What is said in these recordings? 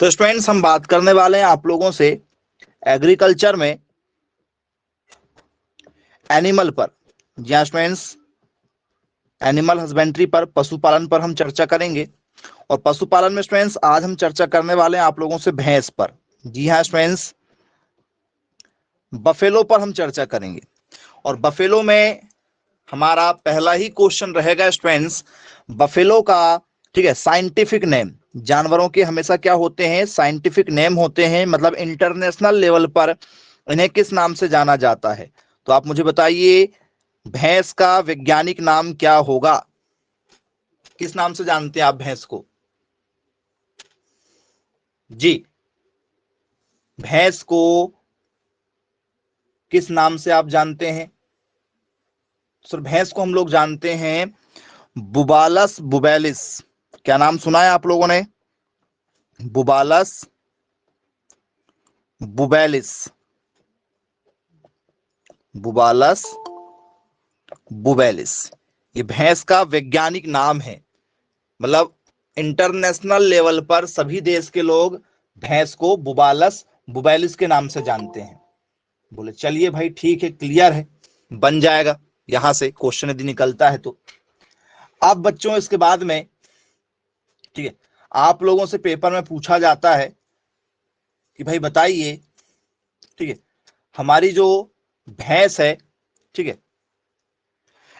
तो स्टूडेंट्स हम बात करने वाले हैं आप लोगों से एग्रीकल्चर में एनिमल पर। जी हाँ स्टूडेंट्स, एनिमल हस्बेंड्री पर, पशुपालन पर हम चर्चा करेंगे। और पशुपालन में स्टूडेंट्स आज हम चर्चा करने वाले हैं आप लोगों से भैंस पर। जी हाँ स्टूडेंट्स, बफेलो पर हम चर्चा करेंगे। और बफेलो में हमारा पहला ही क्वेश्चन रहेगा स्टूडेंट्स, बफेलो का, ठीक है, साइंटिफिक नेम। जानवरों के हमेशा क्या होते हैं, साइंटिफिक नेम होते हैं, मतलब इंटरनेशनल लेवल पर इन्हें किस नाम से जाना जाता है। तो आप मुझे बताइए, भैंस का वैज्ञानिक नाम क्या होगा? किस नाम से जानते हैं आप भैंस को? जी, भैंस को किस नाम से आप जानते हैं? सर भैंस को हम लोग जानते हैं बुबालस बुबेलिस। क्या नाम सुना है आप लोगों ने? बुबालस बुबेलिस, बुबालस बुबेलिस, ये भैंस का वैज्ञानिक नाम है। मतलब इंटरनेशनल लेवल पर सभी देश के लोग भैंस को बुबालस बुबेलिस के नाम से जानते हैं। बोले चलिए भाई ठीक है, क्लियर है, बन जाएगा यहां से क्वेश्चन यदि निकलता है तो। अब बच्चों इसके बाद में, ठीक है, आप लोगों से पेपर में पूछा जाता है कि भाई बताइए, ठीक है, हमारी जो भैंस है, ठीक है,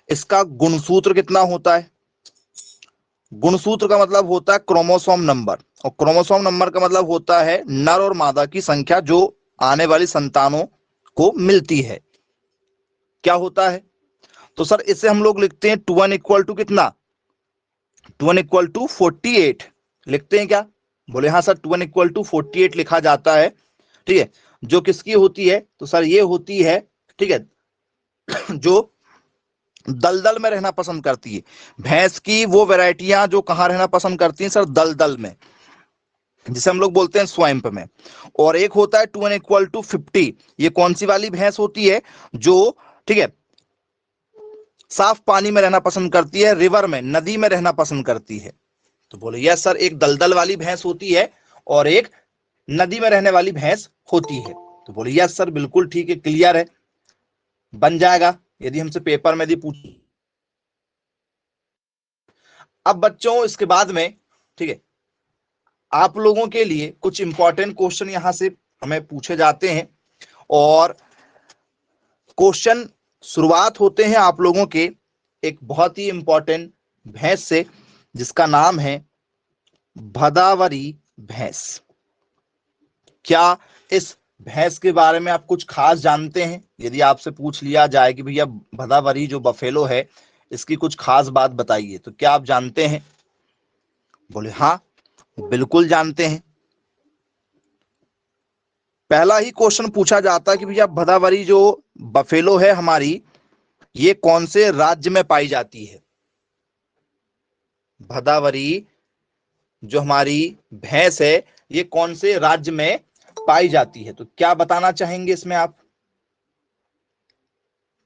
इसका गुणसूत्र कितना होता है? गुणसूत्र का मतलब होता है क्रोमोसोम नंबर, और क्रोमोसोम नंबर का मतलब होता है नर और मादा की संख्या जो आने वाली संतानों को मिलती है। क्या होता है? तो सर इसे हम लोग लिखते हैं 2n इक्वल टू कितना, 2n इक्वल टू 48 लिखते हैं क्या? बोले हाँ सर, 2n इक्वल टू 48 लिखा जाता है। ठीक है, जो किसकी होती है? तो सर ये होती है, ठीक है, जो दलदल में रहना पसंद करती है। भैंस की वो वैरायटियां जो कहां रहना पसंद करती हैं सर? दलदल में, जिसे हम लोग बोलते हैं स्वैम्प में। और एक होता है 2n इक्वल टू 50, ये कौन सी वाली भैंस होती है? जो, ठीक है, साफ पानी में रहना पसंद करती है, रिवर में, नदी में रहना पसंद करती है। तो बोले यस सर, एक दलदल वाली भैंस होती है और एक नदी में रहने वाली भैंस होती है। तो बोले यस सर, बिल्कुल ठीक है, क्लियर है, बन जाएगा यदि हमसे पेपर में यदि पूछ। अब बच्चों इसके बाद में, ठीक है, आप लोगों के लिए कुछ इंपॉर्टेंट क्वेश्चन यहां से हमें पूछे जाते हैं। और क्वेश्चन शुरुआत होते हैं आप लोगों के एक बहुत ही इंपॉर्टेंट भैंस से, जिसका नाम है भदावरी भैंस। क्या इस भैंस के बारे में आप कुछ खास जानते हैं? यदि आपसे पूछ लिया जाए कि भैया भदावरी जो बफेलो है, इसकी कुछ खास बात बताइए, तो क्या आप जानते हैं? बोले हाँ, बिल्कुल जानते हैं। पहला ही क्वेश्चन पूछा जाता है कि भैया भदावरी जो बफेलो है हमारी, ये कौन से राज्य में पाई जाती है? भदावरी जो हमारी भैंस है, ये कौन से राज्य में पाई जाती है? तो क्या बताना चाहेंगे इसमें आप?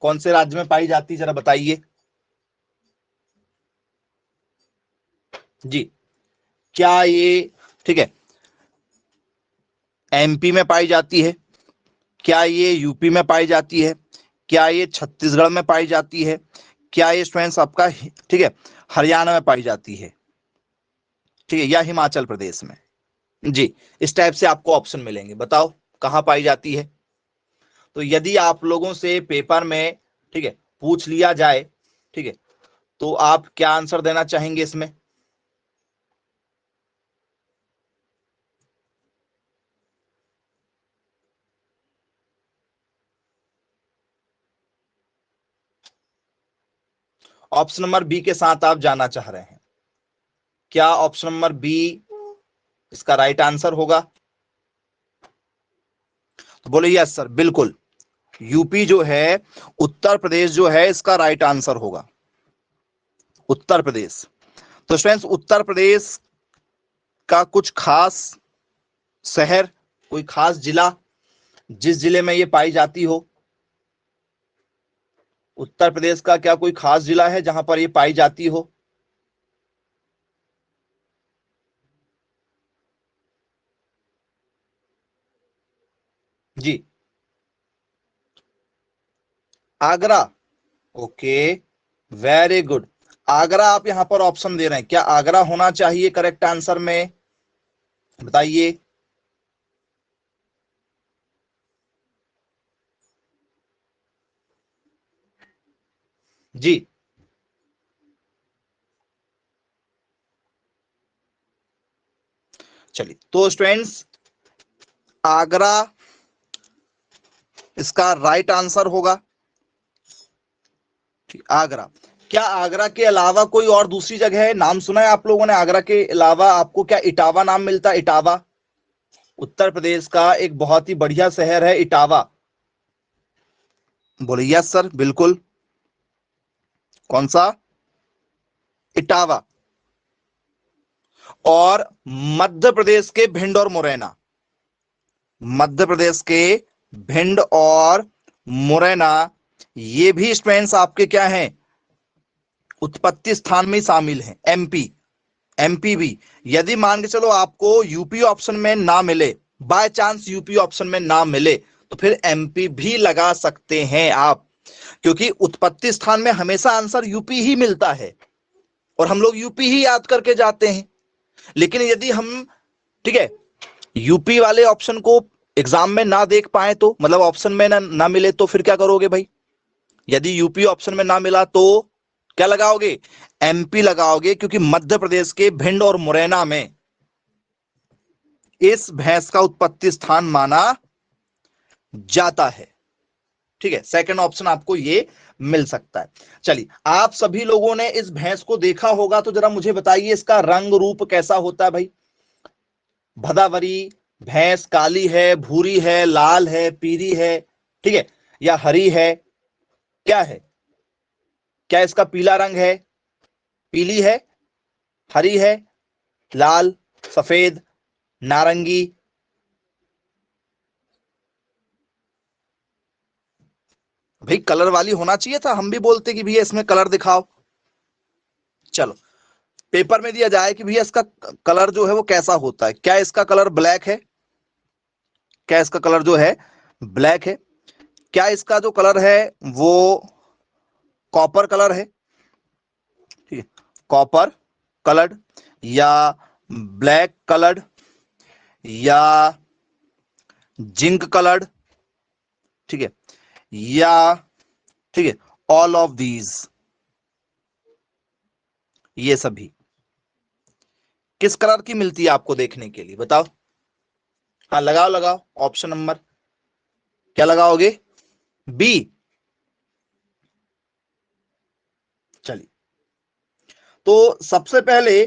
कौन से राज्य में पाई जाती है, जरा बताइए जी। क्या ये, ठीक है, एमपी में पाई जाती है? क्या ये यूपी में पाई जाती है? क्या ये छत्तीसगढ़ में पाई जाती है? क्या ये स्टूडेंट्स आपका, ठीक है, हरियाणा में पाई जाती है? ठीक है, या हिमाचल प्रदेश में? जी, इस टाइप से आपको ऑप्शन मिलेंगे, बताओ कहां पाई जाती है। तो यदि आप लोगों से पेपर में, ठीक है, पूछ लिया जाए, ठीक है, तो आप क्या आंसर देना चाहेंगे इसमें? ऑप्शन नंबर बी के साथ आप जाना चाह रहे हैं? क्या ऑप्शन नंबर बी इसका राइट आंसर होगा? तो बोले यस सर, बिल्कुल, यूपी जो है, उत्तर प्रदेश जो है, इसका राइट आंसर होगा उत्तर प्रदेश। तो स्टूडेंट्स उत्तर प्रदेश का कुछ खास शहर, कोई खास जिला जिस जिले में ये पाई जाती हो? उत्तर प्रदेश का क्या कोई खास जिला है जहां पर ये पाई जाती हो? जी, Agra. Okay, very good. Agra आप यहां पर ऑप्शन दे रहे हैं, क्या आगरा होना चाहिए करेक्ट आंसर में? बताइए। जी, चलिए तो स्टूडेंट्स, आगरा इसका राइट आंसर होगा। आगरा। क्या आगरा के अलावा कोई और दूसरी जगह है? नाम सुना है आप लोगों ने आगरा के अलावा? आपको क्या इटावा नाम मिलता है? इटावा उत्तर प्रदेश का एक बहुत ही बढ़िया शहर है इटावा। बोलिए यस सर, बिल्कुल। कौन सा? इटावा। और मध्य प्रदेश के भिंड और मुरैना, मध्य प्रदेश के भिंड और मुरैना, ये भी स्टूडेंट्स आपके क्या हैं, उत्पत्ति स्थान में शामिल हैं। एमपी, एमपी भी। यदि मान के चलो आपको यूपी ऑप्शन में ना मिले, बाय चांस यूपी ऑप्शन में ना मिले, तो फिर एमपी भी लगा सकते हैं आप, क्योंकि उत्पत्ति स्थान में हमेशा आंसर यूपी ही मिलता है और हम लोग यूपी ही याद करके जाते हैं। लेकिन यदि हम, ठीक है, यूपी वाले ऑप्शन को एग्जाम में ना देख पाए तो, मतलब ऑप्शन में ना मिले, तो फिर क्या करोगे भाई? यदि यूपी ऑप्शन में ना मिला तो क्या लगाओगे? एमपी लगाओगे, क्योंकि मध्य प्रदेश के भिंड और मुरैना में इस भैंस का उत्पत्ति स्थान माना जाता है। ठीक है, सेकंड ऑप्शन आपको ये मिल सकता है। चलिए, आप सभी लोगों ने इस भैंस को देखा होगा, तो जरा मुझे बताइए इसका रंग रूप कैसा होता है भाई? भदावरी भैंस काली है, भूरी है, लाल है, पीली है, ठीक है, या हरी है? क्या है? क्या इसका पीला रंग है, पीली है, हरी है, लाल, सफेद, नारंगी? भाई कलर वाली होना चाहिए था, हम भी बोलते कि भैया इसमें कलर दिखाओ। चलो, पेपर में दिया जाए कि भैया इसका कलर जो है वो कैसा होता है। क्या इसका कलर ब्लैक है? क्या इसका कलर जो है ब्लैक है? क्या इसका जो कलर है वो कॉपर कलर है? ठीक है, कॉपर कलर्ड, या ब्लैक कलर्ड, या जिंक कलर्ड, ठीक है, या, ठीक है, ऑल ऑफ दीज, ये सभी किस कलर की मिलती है आपको देखने के लिए? बताओ। हाँ लगाओ लगाओ, ऑप्शन नंबर क्या लगाओगे? बी। चलिए, तो सबसे पहले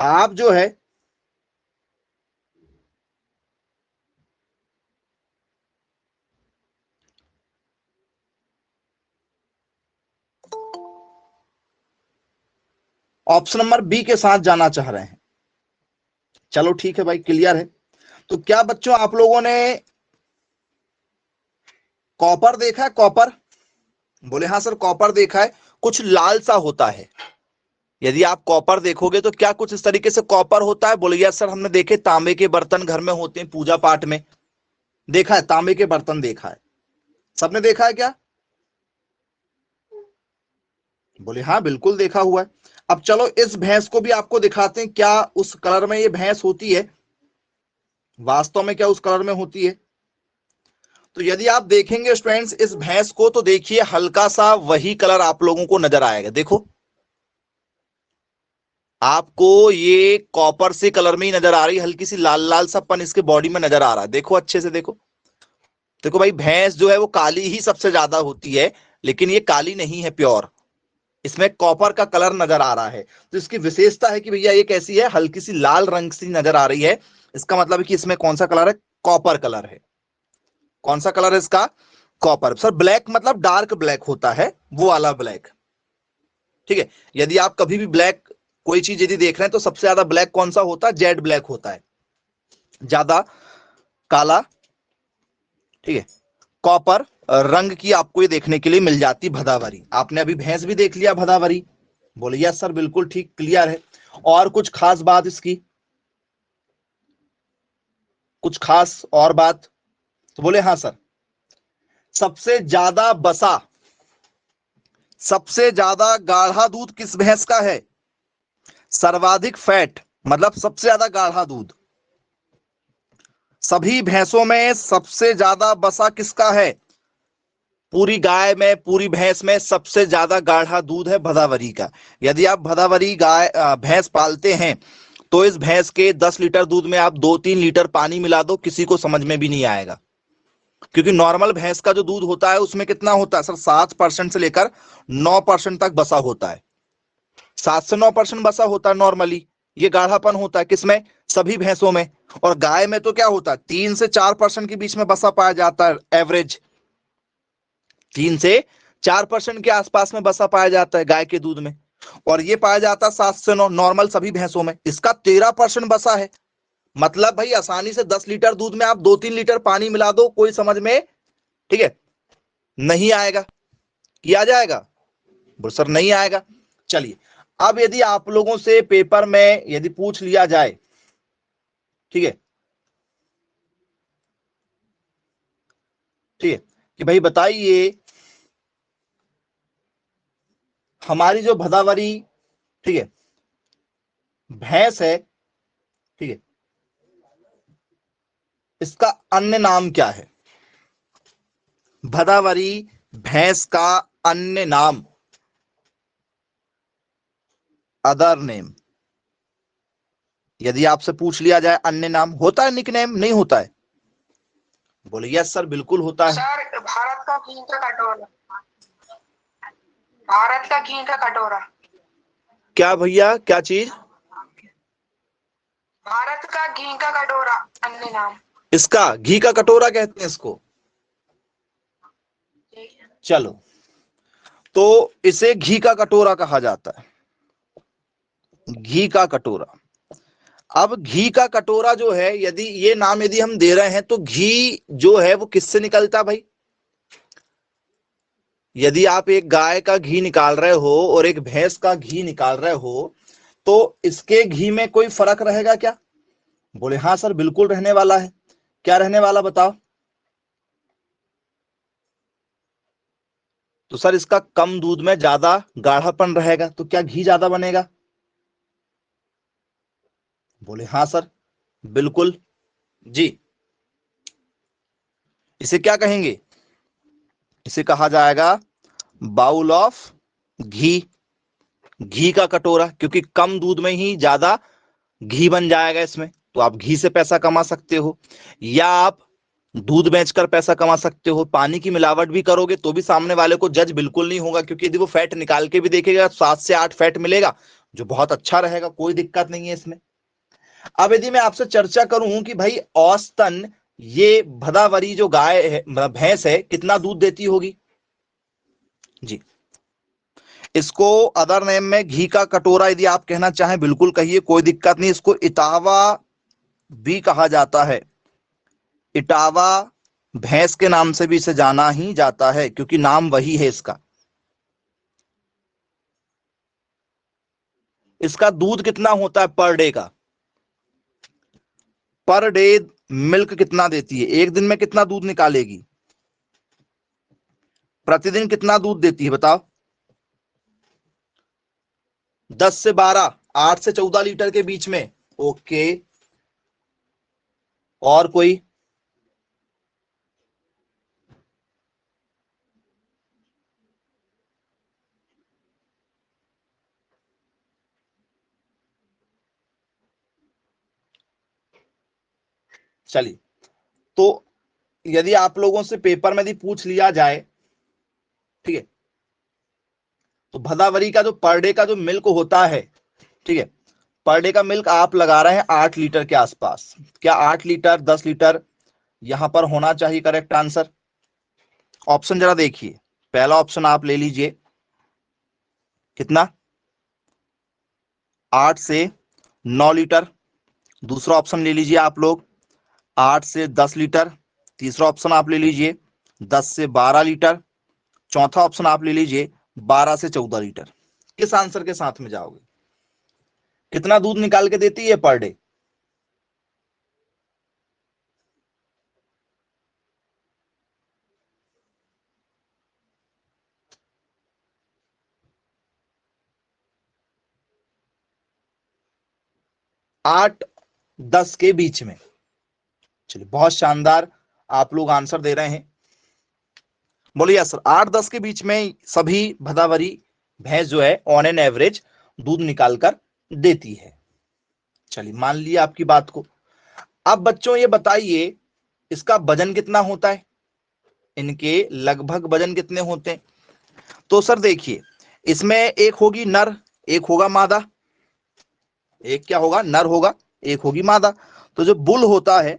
आप जो है ऑप्शन नंबर बी के साथ जाना चाह रहे हैं। चलो ठीक है भाई, क्लियर है। तो क्या बच्चों आप लोगों ने कॉपर देखा है? कॉपर, बोले हाँ सर कॉपर देखा है। कुछ लाल सा होता है, यदि आप कॉपर देखोगे तो क्या कुछ इस तरीके से कॉपर होता है? बोले यस सर, हमने देखे, तांबे के बर्तन घर में होते हैं पूजा पाठ में, देखा है, तांबे के बर्तन देखा है, सबने देखा है क्या? बोले हाँ बिल्कुल देखा हुआ है। अब चलो इस भैंस को भी आपको दिखाते हैं, क्या उस कलर में ये भैंस होती है, वास्तव में क्या उस कलर में होती है? तो यदि आप देखेंगे स्टूडेंट्स इस भैंस को, तो देखिए हल्का सा वही कलर आप लोगों को नजर आएगा। देखो, आपको ये कॉपर से कलर में ही नजर आ रही है, हल्की सी लाल लाल सापन इसके बॉडी में नजर आ रहा है। देखो अच्छे से देखो, देखो भाई भैंस जो है वो काली ही सबसे ज्यादा होती है, लेकिन ये काली नहीं है प्योर, इसमें कॉपर का कलर नजर आ रहा है। तो इसकी विशेषता है कि भैया ये कैसी है, हल्की सी लाल रंग सी नजर आ रही है। इसका मतलब है कि इसमें कौन सा कलर है? कॉपर कलर है। कौन सा कलर है इसका? कॉपर। सर ब्लैक मतलब डार्क ब्लैक होता है, वो वाला ब्लैक। ठीक है, यदि आप कभी भी ब्लैक कोई चीज यदि देख रहे हैं तो सबसे ज्यादा ब्लैक कौन सा होता है? जेड ब्लैक होता है, ज्यादा काला। ठीक है, कॉपर रंग की आपको ये देखने के लिए मिल जाती भदावरी। आपने अभी भैंस भी देख लिया भदावरी, बोले यस सर बिल्कुल ठीक, क्लियर है। और कुछ खास बात इसकी, कुछ खास और बात? तो बोले हाँ सर। सबसे ज्यादा बसा, सबसे ज्यादा गाढ़ा दूध किस भैंस का है? सर्वाधिक फैट मतलब सबसे ज्यादा गाढ़ा दूध, सभी भैंसों में सबसे ज्यादा बसा किसका है? पूरी गाय में, पूरी भैंस में सबसे ज्यादा गाढ़ा दूध है भदावरी का। यदि आप भदावरी गाय भैंस पालते हैं तो इस भैंस के 10 लीटर दूध में आप 2-3 लीटर पानी मिला दो, किसी को समझ में भी नहीं आएगा। क्योंकि नॉर्मल भैंस का जो दूध होता है उसमें कितना होता है सर? 7% से लेकर 9% तक बसा होता है। 7 से 9% बसा होता है नॉर्मली। ये गाढ़ापन होता है किसमें? सभी भैंसों में। और गाय में तो क्या होता है? 3 से 4% के बीच में बसा पाया जाता है एवरेज। 3 से 4% के आसपास में बसा पाया जाता है गाय के दूध में। और ये पाया जाता है 7 से 9 नॉर्मल सभी भैंसों में। इसका 13% बसा है। मतलब भाई आसानी से 10 लीटर दूध में आप 2-3 लीटर पानी मिला दो, कोई समझ में, ठीक है, नहीं आएगा। किया जाएगा? बोल सर नहीं आएगा। चलिए, अब यदि आप लोगों से पेपर में यदि पूछ लिया जाए, ठीक है, ठीक है, कि भाई बताइए हमारी जो भदावरी, ठीक है, भैंस है, ठीक है, इसका अन्य नाम क्या है? भदावरी भैंस का अन्य नाम, अदर नेम। यदि आपसे पूछ लिया जाए अन्य नाम, होता है निकनेम? नहीं होता है? बोले यस सर बिल्कुल होता है। सर भारत का घी का कटोरा, भारत का घी का कटोरा। क्या भैया, क्या चीज? भारत का घी का कटोरा अन्य नाम। इसका घी का कटोरा कहते हैं इसको। चलो, तो इसे घी का कटोरा कहा जाता है, घी का कटोरा। अब घी का कटोरा जो है, यदि ये नाम यदि हम दे रहे हैं तो घी जो है वो किससे निकलता है भाई? यदि आप एक गाय का घी निकाल रहे हो और एक भैंस का घी निकाल रहे हो तो इसके घी में कोई फर्क रहेगा क्या? बोले हाँ सर बिल्कुल रहने वाला है। क्या रहने वाला बताओ? तो सर इसका कम दूध में ज्यादा गाढ़ापन रहेगा, तो क्या घी ज्यादा बनेगा? बोले हाँ सर बिल्कुल जी। इसे क्या कहेंगे? इसे कहा जाएगा बाउल ऑफ घी, घी का कटोरा, क्योंकि कम दूध में ही ज्यादा घी बन जाएगा इसमें। तो आप घी से पैसा कमा सकते हो, या आप दूध बेचकर पैसा कमा सकते हो। पानी की मिलावट भी करोगे तो भी सामने वाले को जज बिल्कुल नहीं होगा, क्योंकि यदि वो फैट निकाल के भी देखेगा 7 से 8 फैट मिलेगा, जो बहुत अच्छा रहेगा, कोई दिक्कत नहीं है इसमें। अब यदि मैं आपसे चर्चा करूं कि भाई औसतन ये भदावरी जो गाय है, भैंस है, कितना दूध देती होगी जी? इसको अदर नेम में घी का कटोरा यदि आप कहना चाहें बिल्कुल कहिए, कोई दिक्कत नहीं। इसको इटावा भी कहा जाता है। इटावा भैंस के नाम से भी इसे जाना ही जाता है, क्योंकि नाम वही है इसका। इसका दूध कितना होता है पर डे का? पर डे मिल्क कितना देती है? एक दिन में कितना दूध निकालेगी? प्रतिदिन कितना दूध देती है बताओ? 10 से 12, 8 से 14 लीटर के बीच में। ओके, और कोई? चलिए, तो यदि आप लोगों से पेपर में यदि पूछ लिया जाए, ठीक है, तो भदावरी का जो पर डे का जो मिल्क होता है, ठीक है, पर डे का मिल्क आप लगा रहे हैं 8 लीटर के आसपास। क्या 8 लीटर, 10 लीटर यहां पर होना चाहिए करेक्ट आंसर? ऑप्शन जरा देखिए। पहला ऑप्शन आप ले लीजिए, कितना? 8 से 9 लीटर। दूसरा ऑप्शन ले लीजिए आप लोग, 8 से 10 लीटर। तीसरा ऑप्शन आप ले लीजिए 10 से 12 लीटर। चौथा ऑप्शन आप ले लीजिए 12 से 14 लीटर। किस आंसर के साथ में जाओगे? कितना दूध निकाल के देती है पर डे? 8-10 के बीच में। चलिए, बहुत शानदार आप लोग आंसर दे रहे हैं। बोलिए सर, 8-10 के बीच में सभी भदावरी भैंस जो है ऑन एन एवरेज दूध निकाल कर देती है। चलिए, मान लिया आपकी बात को। अब बच्चों ये बताइए, इसका वजन कितना होता है, इनके लगभग वजन कितने होते हैं? तो सर देखिए, इसमें एक होगी नर, एक होगा मादा। एक क्या होगा? नर होगा, एक होगी मादा। तो जो बुल होता है,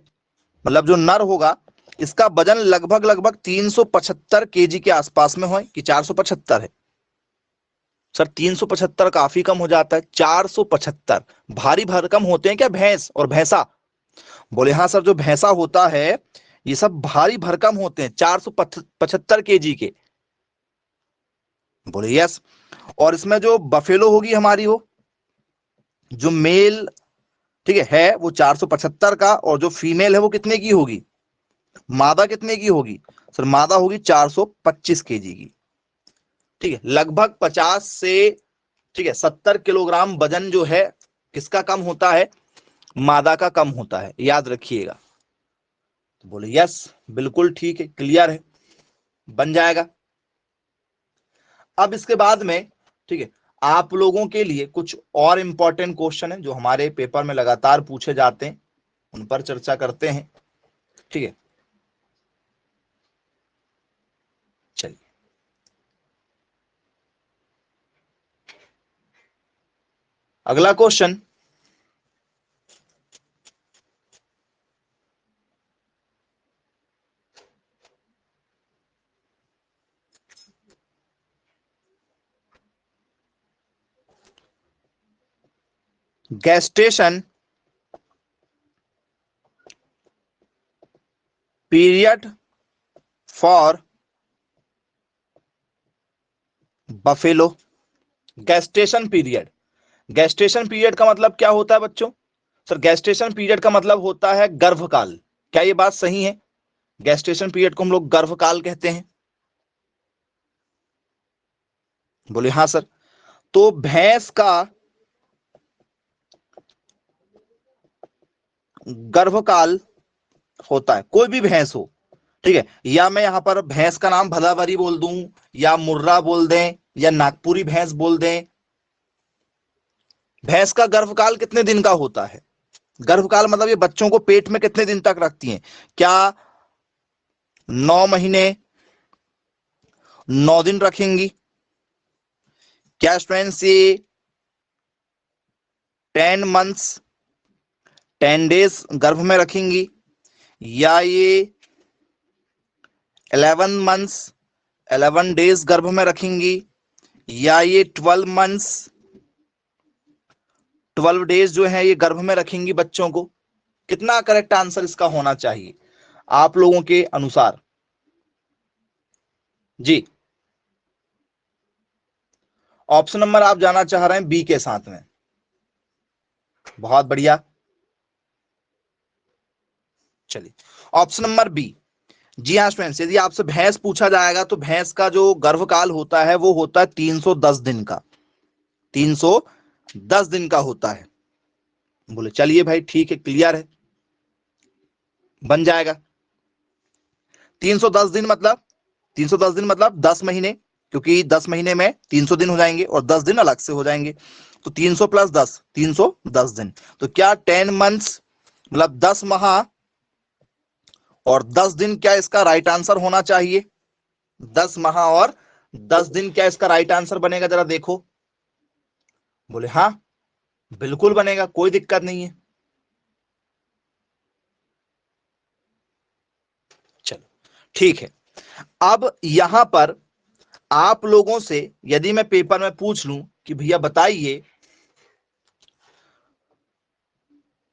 मतलब जो नर होगा, इसका वजन लगभग लगभग 375 केजी के आसपास में हो कि 475 है? सर 375 काफी कम हो जाता है। 475 भारी भरकम होते हैं क्या भैंस और भैंसा? बोले हाँ सर, जो भैंसा होता है ये सब भारी भरकम होते हैं, 475 केजी के। बोले यस। और इसमें जो बफेलो होगी हमारी, हो जो मेल, ठीक है वो 475 का, और जो फीमेल है वो कितने की होगी? मादा कितने की होगी? सर मादा होगी 425 केजी की। ठीक है, लगभग 50 से, ठीक है, 70 किलोग्राम वजन जो है किसका कम होता है? मादा का कम होता है, याद रखिएगा। तो बोले यस, बिल्कुल ठीक है, क्लियर है, बन जाएगा। अब इसके बाद में, ठीक है, आप लोगों के लिए कुछ और इंपॉर्टेंट क्वेश्चन है जो हमारे पेपर में लगातार पूछे जाते हैं, उन पर चर्चा करते हैं। ठीक है, चलिए, अगला question, gestation period for buffalo। gestation period, gestation period का मतलब क्या होता है बच्चों? सर gestation period का मतलब होता है गर्भकाल। क्या ये बात सही है? gestation period को हम लोग गर्भकाल कहते हैं। बोले हाँ सर। तो भैंस का गर्भकाल होता है, कोई भी भैंस हो, ठीक है, या मैं यहां पर भैंस का नाम भदावरी बोल दूं, या मुर्रा बोल दें, या नागपुरी भैंस बोल दें, भैंस का गर्भकाल कितने दिन का होता है? गर्भकाल मतलब ये बच्चों को पेट में कितने दिन तक रखती हैं? क्या 9 महीने 9 दिन रखेंगी? क्या स्टूडेंट से 10 मंथ्स 10 डेज गर्भ में रखेंगी? या ये 11 मंथ्स 11 डेज गर्भ में रखेंगी? या ये 12 मंथ्स 12 डेज जो है ये गर्भ में रखेंगी बच्चों को? कितना करेक्ट आंसर इसका होना चाहिए आप लोगों के अनुसार? जी, ऑप्शन नंबर आप जाना चाह रहे हैं बी के साथ में, बहुत बढ़िया। चलिए, ऑप्शन नंबर बी। जी हाँ स्टूडेंट्स, यदि आपसे भैंस पूछा जाएगा तो भैंस का जो गर्भकाल होता है वो होता है 310 दिन का, 310 दिन का होता है। बोले चलिए भाई ठीक है, क्लियर है, बन जाएगा। 310 दिन मतलब 310 दिन मतलब 10 महीने, क्योंकि 10 महीने में 300 दिन हो जाएंगे और 10 दिन अलग से हो जाएंगे। तो 300 + 10 310 दिन। तो क्या 10 मंथ्स मतलब 10 माह और 10 दिन क्या इसका राइट आंसर होना चाहिए? 10 माह और 10 दिन क्या इसका राइट आंसर बनेगा? जरा देखो। बोले हाँ, बिल्कुल बनेगा, कोई दिक्कत नहीं है। चलो ठीक है। अब यहां पर आप लोगों से यदि मैं पेपर में पूछ लूं कि भैया बताइए,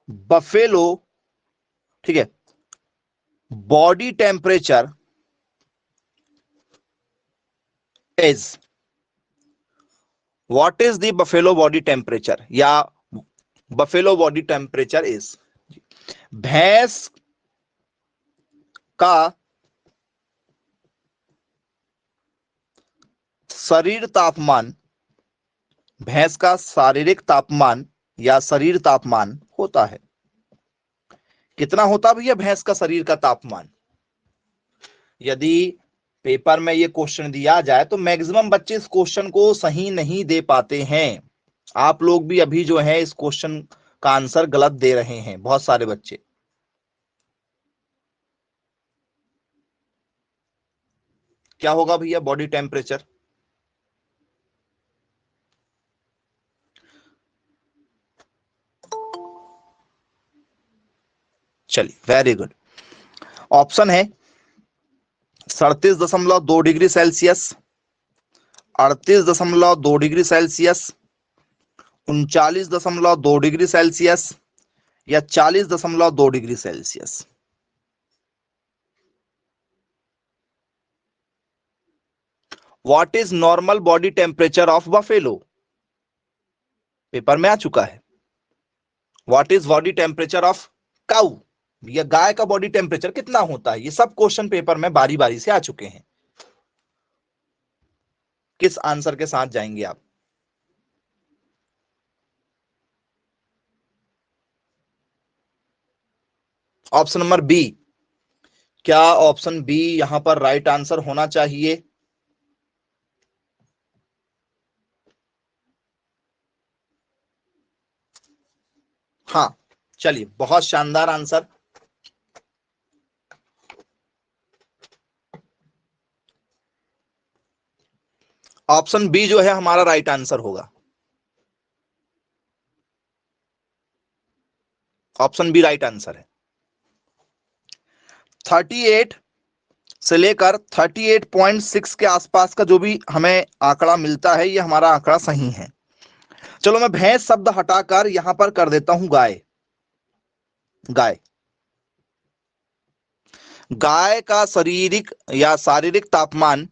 बफेलो, ठीक है, body temperature is, what is the buffalo body temperature, या बफेलो बॉडी टेम्परेचर इज, भैंस का शरीर तापमान, भैंस का शारीरिक तापमान या शरीर तापमान होता है। कितना होता भैया भैंस का शरीर का तापमान? यदि पेपर में ये क्वेश्चन दिया जाए तो मैक्सिमम बच्चे इस क्वेश्चन को सही नहीं दे पाते हैं। आप लोग भी अभी जो है इस क्वेश्चन का आंसर गलत दे रहे हैं, बहुत सारे बच्चे। क्या होगा भैया बॉडी टेम्परेचर? चलिए, वेरी गुड। ऑप्शन है 37.2 degree Celsius, 38.2 degree Celsius, 39.2 degree Celsius या 40.2 degree Celsius. What is normal body temperature of buffalo? Paper में आ चुका है। What is body temperature of cow? या गाय का बॉडी टेम्परेचर कितना होता है? ये सब क्वेश्चन पेपर में बारी बारी से आ चुके हैं। किस आंसर के साथ जाएंगे आप? Option number B. क्या ऑप्शन बी यहां पर राइट आंसर होना चाहिए? हाँ, चलिए, बहुत शानदार आंसर। ऑप्शन बी जो है हमारा राइट आंसर होगा। ऑप्शन बी राइट आंसर है। 38 से लेकर 38.6 के आसपास का जो भी हमें आंकड़ा मिलता है, ये हमारा आंकड़ा सही है। चलो, मैं भैंस शब्द हटाकर यहां पर कर देता हूं गाय। गाय गाय का शारीरिक या शारीरिक तापमान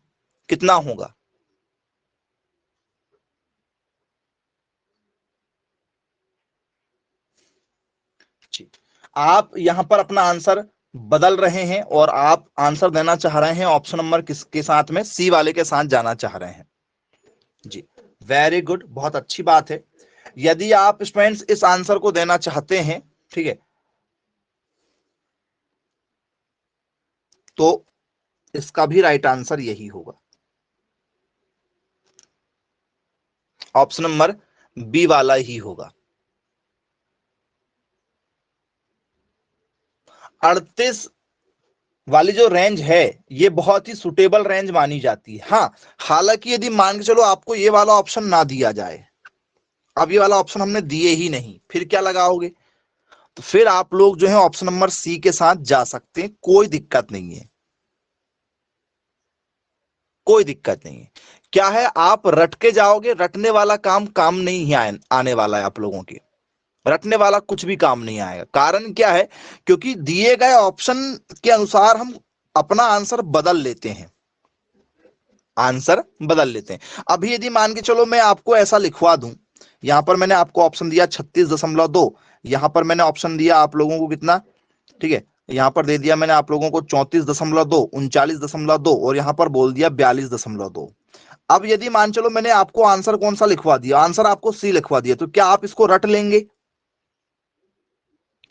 कितना होगा? जी, आप यहां पर अपना आंसर बदल रहे हैं और आप आंसर देना चाह रहे हैं ऑप्शन नंबर किसके साथ में? सी वाले के साथ जाना चाह रहे हैं। जी, वेरी गुड, बहुत अच्छी बात है। यदि आप स्टूडेंट्स इस आंसर को देना चाहते हैं, ठीक है, तो इसका भी राइट आंसर यही होगा। ऑप्शन नंबर बी वाला ही होगा। 38 वाली जो रेंज है ये बहुत ही सुटेबल रेंज मानी जाती है। हाँ, हालांकि यदि मान के चलो आपको ये वाला ऑप्शन ना दिया जाए, अब ये वाला ऑप्शन हमने दिए ही नहीं, फिर क्या लगाओगे? तो फिर आप लोग जो है ऑप्शन नंबर सी के साथ जा सकते हैं, कोई दिक्कत नहीं है। कोई दिक्कत नहीं है। क्या है, आप रट के जाओगे, रटने वाला काम नहीं है आने वाला है आप लोगों के। रटने वाला कुछ भी काम नहीं आएगा। कारण क्या है? क्योंकि दिए गए ऑप्शन के अनुसार हम अपना आंसर बदल लेते हैं। आंसर बदल लेते हैं। अभी यदि मान के चलो मैं आपको ऐसा लिखवा दूं, यहां पर मैंने आपको ऑप्शन दिया 36.2, यहां पर मैंने ऑप्शन दिया आप लोगों को कितना, ठीक है, यहां पर दे दिया मैंने आप लोगों को 34.2, 39.2 और यहां पर बोल दिया 42.2। अब यदि मान चलो मैंने आपको आंसर कौन सा लिखवा दिया? आंसर आपको सी लिखवा दिया, तो क्या आप इसको रट लेंगे?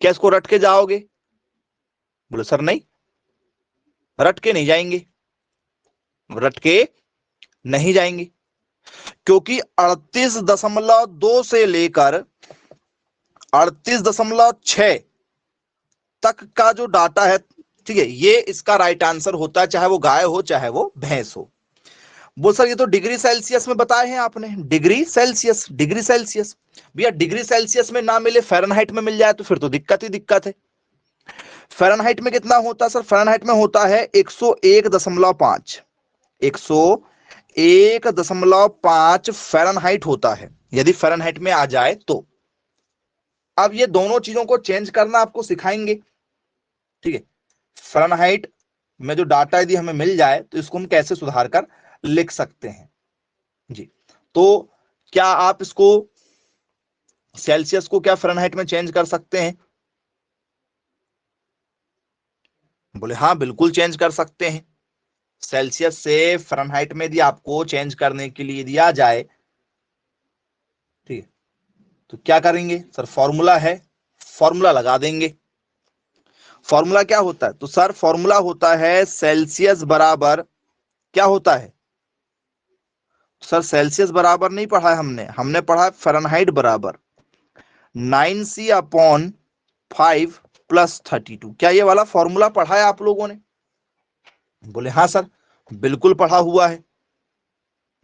क्या इसको रट के जाओगे? बोले सर नहीं, रट के नहीं जाएंगे। रट के नहीं जाएंगे, क्योंकि 38.2 से लेकर 38.6 तक का जो डाटा है, ठीक है, ये इसका राइट आंसर होता है, चाहे वो गाय हो चाहे वो भैंस हो। वो सर ये तो डिग्री सेल्सियस में बताए हैं आपने। डिग्री सेल्सियस, डिग्री सेल्सियस भैया, डिग्री सेल्सियस में ना मिले फ़ारेनहाइट में मिल जाए तो फिर तो दिक्कत ही दिक्कत है। फ़ारेनहाइट में कितना होता है सर? फ़ारेनहाइट में होता है 101.5। 101.5 फ़ारेनहाइट होता है, यदि फ़ारेनहाइट में आ जाए तो। अब ये दोनों चीजों को चेंज करना आपको सिखाएंगे, ठीक है। फ़ारेनहाइट में जो डाटा यदि हमें मिल जाए तो इसको हम कैसे सुधार कर लिख सकते हैं जी। तो क्या आप इसको सेल्सियस को क्या फ़ारेनहाइट में चेंज कर सकते हैं? बोले हाँ, बिल्कुल चेंज कर सकते हैं। सेल्सियस से फ़ारेनहाइट में यदि आपको चेंज करने के लिए दिया जाए, ठीक है, तो क्या करेंगे सर, फॉर्मूला है, फॉर्मूला लगा देंगे। फॉर्मूला क्या होता है, तो सर फॉर्मूला होता है सेल्सियस बराबर, क्या होता है सर, सेल्सियस बराबर नहीं पढ़ा है हमने, हमने पढ़ा है फ़ारेनहाइट बराबर 9C/5 + 32। क्या ये वाला फॉर्मूला पढ़ा है आप लोगों ने? बोले हाँ सर, बिल्कुल पढ़ा हुआ है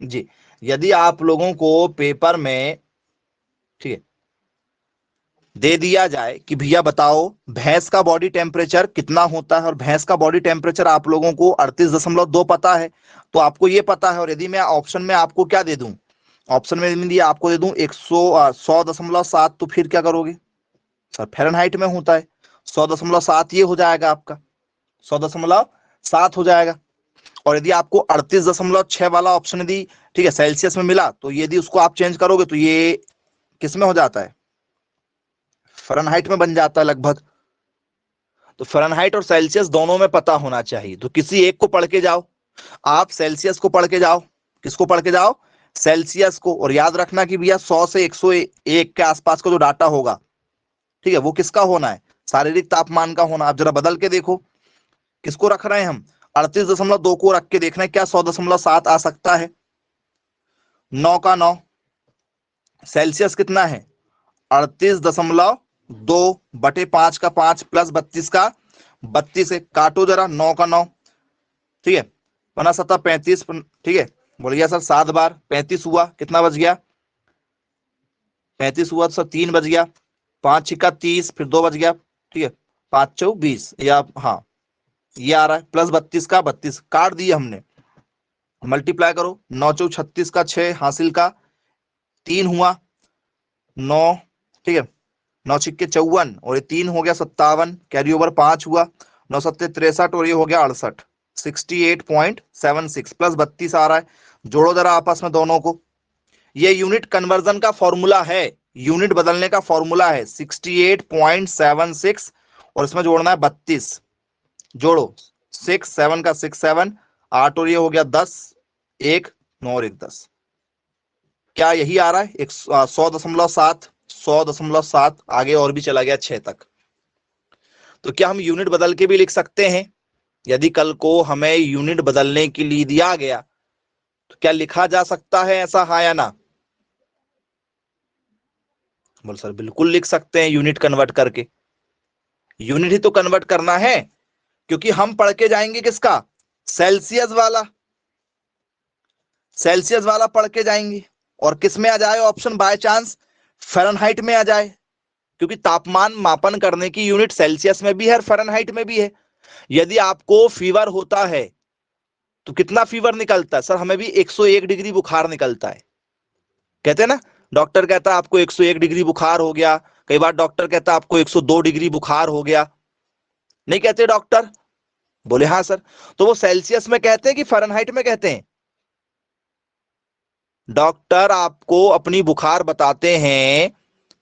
जी। यदि आप लोगों को पेपर में, ठीक है, दे दिया जाए कि भैया बताओ भैंस का बॉडी टेम्परेचर कितना होता है, और भैंस का बॉडी टेम्परेचर आप लोगों को 38.2 पता है, तो आपको ये पता है, और यदि मैं ऑप्शन में आपको क्या दे दूं, ऑप्शन में दिया आपको दे दूं 100.7, तो फिर क्या करोगे सर, फ़ारेनहाइट में होता है 100.7, ये हो जाएगा आपका 100.7 हो जाएगा। और यदि आपको 38.6 वाला ऑप्शन यदि, ठीक है, सेल्सियस में मिला, तो यदि उसको आप चेंज करोगे तो ये किस में हो जाता है, फ़ारेनहाइट में बन जाता है लगभग। तो फ़ारेनहाइट और सेल्सियस दोनों में पता होना चाहिए, तो किसी एक को पढ़ के जाओ आप, सेल्सियस को पढ़ के जाओ। किसको पढ़ के जाओ, सेल्सियस को। और याद रखना कि भैया 100 से 101 के आसपास का जो डाटा होगा, ठीक है, वो किसका होना है, शारीरिक तापमान का होना। आप जरा बदल के देखो, किसको रख रहे हैं हम, 38.2 को रख के देखना है क्या 100.7 आ सकता है। 9 का 9, सेल्सियस कितना है 38.2/5 का 5 + 32 का 32 है, काटो जरा 9 का 9, ठीक है, 5 × 7 = 35, ठीक है, बोलिए सर 7 बार 35 हुआ, कितना बच गया 35 हुआ, तो सर 3 बच गया, 5 × 6 = 30, फिर 2 बच गया, ठीक है, 5 × 4 = 20, या हाँ ये आ रहा है, + 32 का 32 काट दिए हमने, मल्टीप्लाई करो, 9 × 4 = 36 का 6 हासिल का 3 हुआ 9, ठीक है, 9 × 6 = 54, और ये 3 हो गया 57, कैरी ओवर 5 हुआ, 9 × 7 = 63, और ये हो गया 68, 68.76 + 32 आ रहा है। जोड़ो जरा आपस में दोनों को, ये यूनिट कन्वर्जन का फॉर्मूला है, यूनिट बदलने का फॉर्मूला है 68.76, और इसमें जोड़ना है 32, जोड़ो 6 7 का 6 7 8, और ये हो गया 10 1 9 और 1 10। क्या यही आ रहा है 100.7, 100.7, आगे और भी चला गया 6 तक। तो क्या हम यूनिट बदल के भी लिख सकते हैं, यदि कल को हमें यूनिट बदलने के लिए दिया गया तो क्या लिखा जा सकता है ऐसा, हाँ या ना? बोल सर बिल्कुल लिख सकते हैं, यूनिट कन्वर्ट करके, यूनिट ही तो कन्वर्ट करना है, क्योंकि हम पढ़ के जाएंगे किसका, सेल्सियस वाला, सेल्सियस वाला पढ़ के जाएंगे। और किस में आ जाए ऑप्शन, बाय चांस फ़ारेनहाइट में आ जाए, क्योंकि तापमान मापन करने की यूनिट सेल्सियस में भी है और फ़ारेनहाइट में भी है। यदि आपको फीवर होता है तो कितना फीवर निकलता है सर, हमें भी 101 डिग्री बुखार निकलता है, कहते हैं ना, डॉक्टर कहता है आपको 101 डिग्री बुखार हो गया, कई बार डॉक्टर कहता है आपको 102 डिग्री बुखार हो गया, नहीं कहते डॉक्टर? बोले हाँ सर। तो वो सेल्सियस में कहते हैं कि फ़ारेनहाइट में कहते हैं? डॉक्टर आपको अपनी बुखार बताते हैं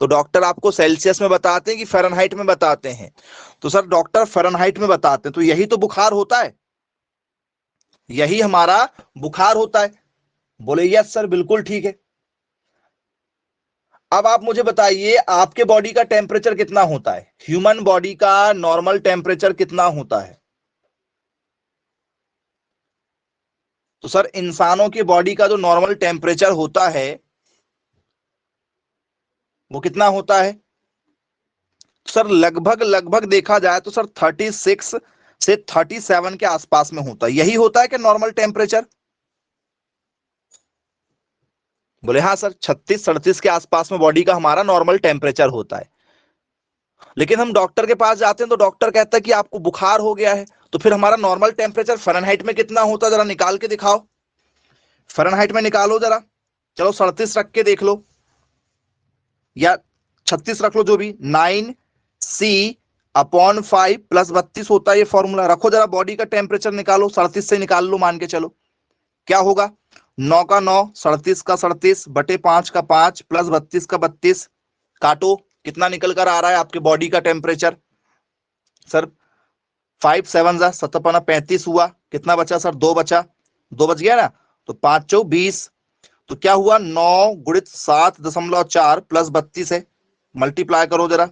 तो डॉक्टर आपको सेल्सियस में बताते हैं कि फ़ारेनहाइट में बताते हैं? तो सर डॉक्टर फ़ारेनहाइट में बताते हैं, तो यही तो बुखार होता है, यही हमारा बुखार होता है। बोले यस सर बिल्कुल ठीक है। अब आप मुझे बताइए आपके बॉडी का टेम्परेचर कितना होता है, ह्यूमन बॉडी का नॉर्मल टेम्परेचर कितना होता है? तो सर इंसानों की बॉडी का जो नॉर्मल टेम्परेचर होता है वो कितना होता है सर? लगभग लगभग देखा जाए तो सर 36 से 37 के आसपास में होता है, यही होता है कि नॉर्मल टेम्परेचर? बोले हाँ सर, 36-37 के आसपास में बॉडी का हमारा नॉर्मल टेम्परेचर होता है। लेकिन हम डॉक्टर के पास जाते हैं तो डॉक्टर कहता है कि आपको बुखार हो गया है, तो फिर हमारा नॉर्मल टेम्परेचर फ़ारेनहाइट में कितना होता है, जरा निकाल के दिखाओ, फ़ारेनहाइट में निकालो जरा, चलो 37 रख के देख लो या 36 रख लो, जो भी, 9C/5 + 32 होता है ये फॉर्मूला। रखो जरा बॉडी का टेम्परेचर निकालो, 37 से निकाल लो, मान के चलो क्या होगा, 9 का 9, 37 का 37/5 का 5 + 32 का 32, काटो, कितना निकल कर आ रहा है आपके बॉडी का टेम्परेचर सर? 5 7 7 35 हुआ, कितना बचा सर, 2 बचा, 2 बच गया ना, तो 5 × 4 = 20, तो क्या हुआ, 9 गुणित 7.4 प्लस 32 है, मल्टीप्लाई करो जरा,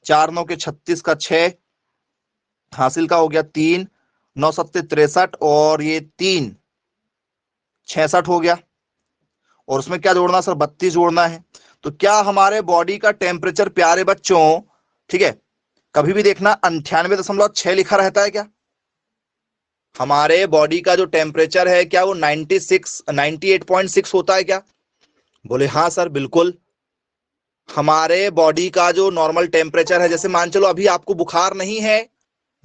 4 9 के 36 का 6 हासिल का हो गया 3, 9 7 63 और ये 3 66 हो गया। और उसमें क्या जोड़ना सर, 32 जोड़ना है। तो क्या हमारे बॉडी का टेम्परेचर प्यारे बच्चों, ठीक है, कभी भी देखना 98.6 लिखा रहता है क्या? हमारे बॉडी का जो टेम्परेचर है क्या वो 98.6 होता है क्या? बोले हाँ सर बिल्कुल। हमारे बॉडी का जो नॉर्मल टेम्परेचर है, जैसे मान चलो अभी आपको बुखार नहीं है,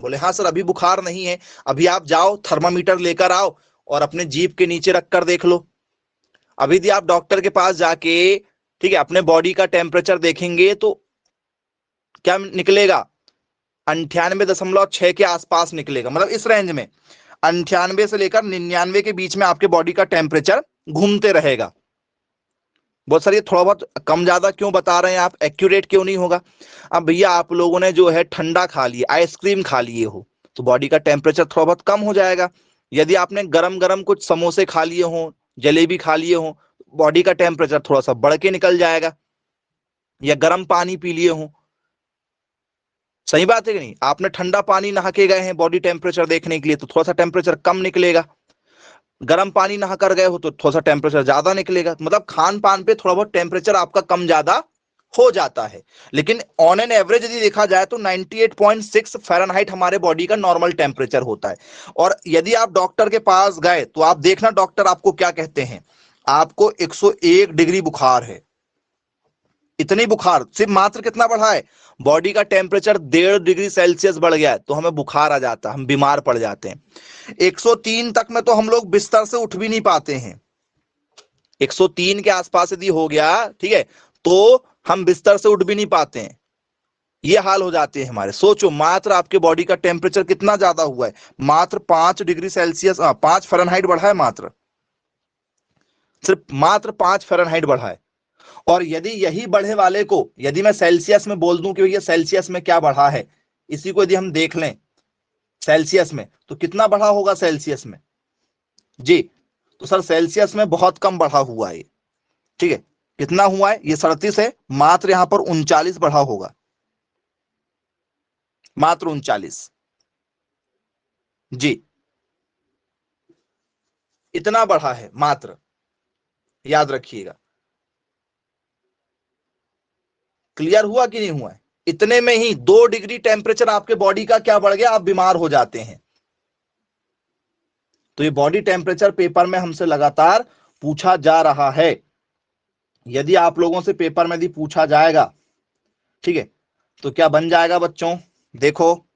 बोले हाँ सर अभी बुखार नहीं है, अभी आप जाओ थर्मामीटर लेकर आओ और अपने जीभ के नीचे रखकर देख लो। अभी यदि आप डॉक्टर के पास जाके, ठीक है, अपने बॉडी का टेम्परेचर देखेंगे तो क्या निकलेगा, 98.6 के आसपास निकलेगा, मतलब इस रेंज में 98 से लेकर 99 के बीच में आपके बॉडी का टेम्परेचर घूमते रहेगा। बहुत सारी थोड़ा बहुत कम ज्यादा क्यों बता रहे हैं आप, एक्यूरेट क्यों नहीं होगा? अब भैया आप लोगों ने जो है ठंडा खा लिया, आइसक्रीम खा लिए हो, तो बॉडी का टेम्परेचर थोड़ा बहुत कम हो जाएगा। यदि आपने गरम गरम कुछ समोसे खा लिए हो, जलेबी खा लिए हो, बॉडी का टेम्परेचर थोड़ा सा बढ़ के निकल जाएगा। या गर्म पानी पी लिए हो, सही बात है कि नहीं? आपने ठंडा पानी नहा के गए हैं बॉडी टेम्परेचर देखने के लिए, तो थोड़ा सा टेम्परेचर कम निकलेगा। गर्म पानी नहा कर गए हो तो थोड़ा सा टेम्परेचर ज्यादा निकलेगा। मतलब खान पान पे थोड़ा बहुत टेम्परेचर आपका कम ज्यादा हो जाता है। लेकिन ऑन एन एवरेज यदि देखा जाए तो 98.6 फ़ारेनहाइट हमारे बॉडी का नॉर्मल टेम्परेचर होता है। और यदि आप डॉक्टर के पास गए तो आप देखना डॉक्टर आपको क्या कहते हैं, आपको 101 डिग्री बुखार है, इतनी बुखार, सिर्फ मात्र कितना बढ़ा है, बॉडी का टेम्परेचर 1.5 डिग्री सेल्सियस बढ़ गया है, तो हमें बुखार आ जाता है, हम बीमार पड़ जाते हैं। 103 तक में तो हम लोग बिस्तर से उठ भी नहीं पाते हैं। 103 के आसपास यदि हो गया, ठीक है, तो हम बिस्तर से उठ भी नहीं पाते हैं, ये हाल हो जाते हैं हमारे। सोचो मात्र आपके बॉडी का टेम्परेचर कितना ज्यादा हुआ है, मात्र 5 डिग्री सेल्सियस, 5 फ़ारेनहाइट बढ़ा है, मात्र सिर्फ मात्र 5 फ़ारेनहाइट बढ़ा है। और यदि यही बढ़े वाले को यदि मैं सेल्सियस में बोल दूं कि भैया सेल्सियस में क्या बढ़ा है, इसी को यदि हम देख लें सेल्सियस में, तो कितना बढ़ा होगा सेल्सियस में जी? तो सर सेल्सियस में बहुत कम बढ़ा हुआ है, ठीक है। कितना हुआ है, ये 37 है, मात्र यहां पर 39 बढ़ा होगा, मात्र 39 जी, इतना बढ़ा है मात्र, याद रखिएगा। क्लियर हुआ कि नहीं हुआ है? इतने में ही 2 डिग्री टेम्परेचर आपके बॉडी का क्या बढ़ गया, आप बीमार हो जाते हैं। तो ये बॉडी टेम्परेचर पेपर में हमसे लगातार पूछा जा रहा है। यदि आप लोगों से पेपर में यदि पूछा जाएगा, ठीक है, तो क्या बन जाएगा बच्चों, देखो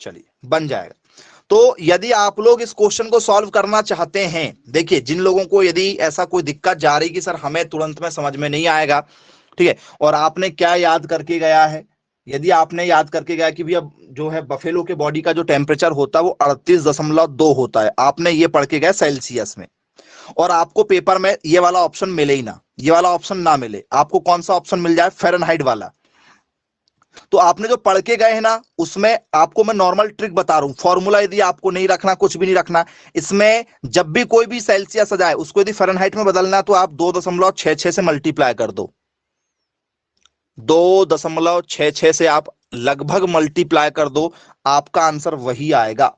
चलिए बन जाएगा। तो यदि आप लोग इस क्वेश्चन को सॉल्व करना चाहते हैं, देखिए जिन लोगों को यदि ऐसा कोई दिक्कत जा रही कि सर हमें तुरंत में समझ में नहीं आएगा, ठीक है, और आपने क्या याद करके गया है, यदि आपने याद करके गया कि भैया जो है बफेलो के बॉडी का जो टेम्परेचर होता है वो 38.2 होता है, आपने ये पढ़ के गया सेल्सियस में, और आपको पेपर में ये वाला ऑप्शन मिले ही ना, ये वाला ऑप्शन ना मिले, आपको कौन सा ऑप्शन मिल जाए, फ़ारेनहाइट वाला, तो आपने जो पढ़ के गए हैं ना, उसमें आपको मैं नॉर्मल ट्रिक बता रहा हूं, फॉर्मूला यदि आपको नहीं रखना, कुछ भी नहीं रखना, इसमें जब भी कोई भी सेल्सियस आ जाए उसको यदि फ़ारेनहाइट में बदलना तो आप 2.66 से मल्टीप्लाई कर दो, 2.66 से आप लगभग मल्टीप्लाई कर दो, आपका आंसर वही आएगा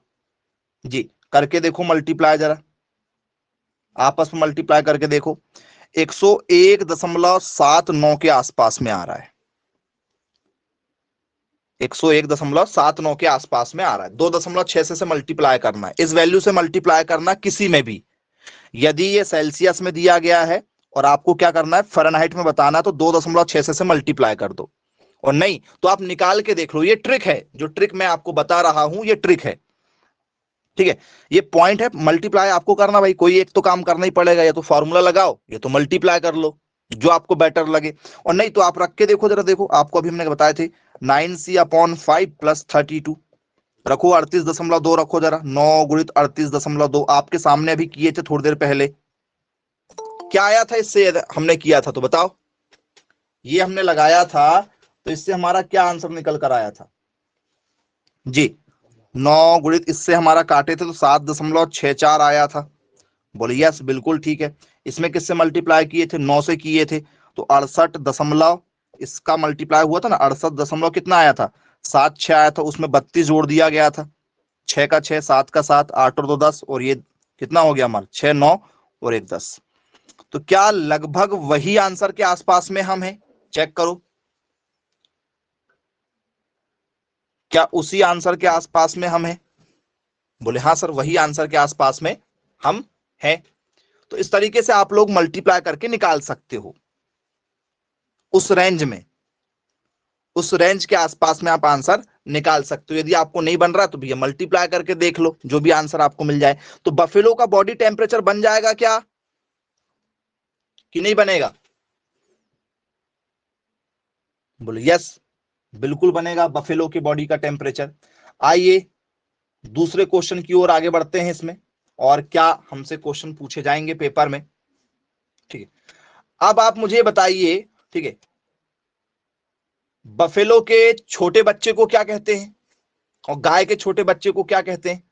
जी। करके देखो मल्टीप्लाई जरा, आपस में मल्टीप्लाई करके देखो, 101.79 के आसपास में आ रहा है, 101.79 के आसपास में आ रहा है। 2.66 से मल्टीप्लाई करना है, इस वैल्यू से मल्टीप्लाई करना किसी में भी, यदि ये सेल्सियस में दिया गया है और आपको क्या करना है फ़ारेनहाइट में बताना, तो 2.66 से मल्टीप्लाई कर दो, और नहीं तो आप निकाल के देख लो। ये ट्रिक है, जो ट्रिक मैं आपको बता रहा हूं ये ट्रिक है, ठीक है, ये पॉइंट है। मल्टीप्लाई आपको करना भाई, कोई एक तो काम करना ही पड़ेगा, या तो फॉर्मूला लगाओ या तो मल्टीप्लाई कर लो, जो आपको बेटर लगे, और नहीं तो आप रख के देखो जरा, देखो आपको अभी हमने बताए थे 9c/5 + 32 रखो, 38.2 रखो जरा, 9 गुणित 38.2 आपके सामने अभी किए थे थोड़ी देर पहले, क्या आया था इससे, हमने किया था तो बताओ, ये हमने लगाया था तो इससे हमारा क्या आंसर निकल कर आया था जी? 9 गुणित इससे हमारा काटे थे तो 7.64 आया था। बोले यस बिल्कुल ठीक है। इसमें किससे मल्टीप्लाई किए थे? 9 से किए थे, तो 68 दशमलव, इसका मल्टीप्लाई हुआ था ना, 68 दशमलव कितना आया था? 7 6 आया था, उसमें 32 जोड़ दिया गया था। 6 का 6, 7 का 7, 8 और 2 10, और ये कितना हो गया हमारा? 6 9 और 1 10। तो क्या लगभग वही आंसर के आसपास में हम हैं? चेक करो, क्या उसी आंसर के आसपास में हम हैं? बोले हाँ सर, वही आंसर के आसपास में हम हैं। तो इस तरीके से आप लोग मल्टीप्लाई करके निकाल सकते हो। उस रेंज में, उस रेंज के आसपास में आप आंसर निकाल सकते हो। यदि आपको नहीं बन रहा तो भैया मल्टीप्लाई करके देख लो, जो भी आंसर आपको मिल जाए। तो बफेलो का बॉडी टेम्परेचर बन जाएगा क्या, कि नहीं बनेगा? बोले यस बिल्कुल बनेगा बफेलो के बॉडी का टेम्परेचर। आइए दूसरे क्वेश्चन की ओर आगे बढ़ते हैं इसमें, और क्या हमसे क्वेश्चन पूछे जाएंगे पेपर में। ठीक है, अब आप मुझे बताइए, ठीक है, बफेलो के छोटे बच्चे को क्या कहते हैं और गाय के छोटे बच्चे को क्या कहते हैं?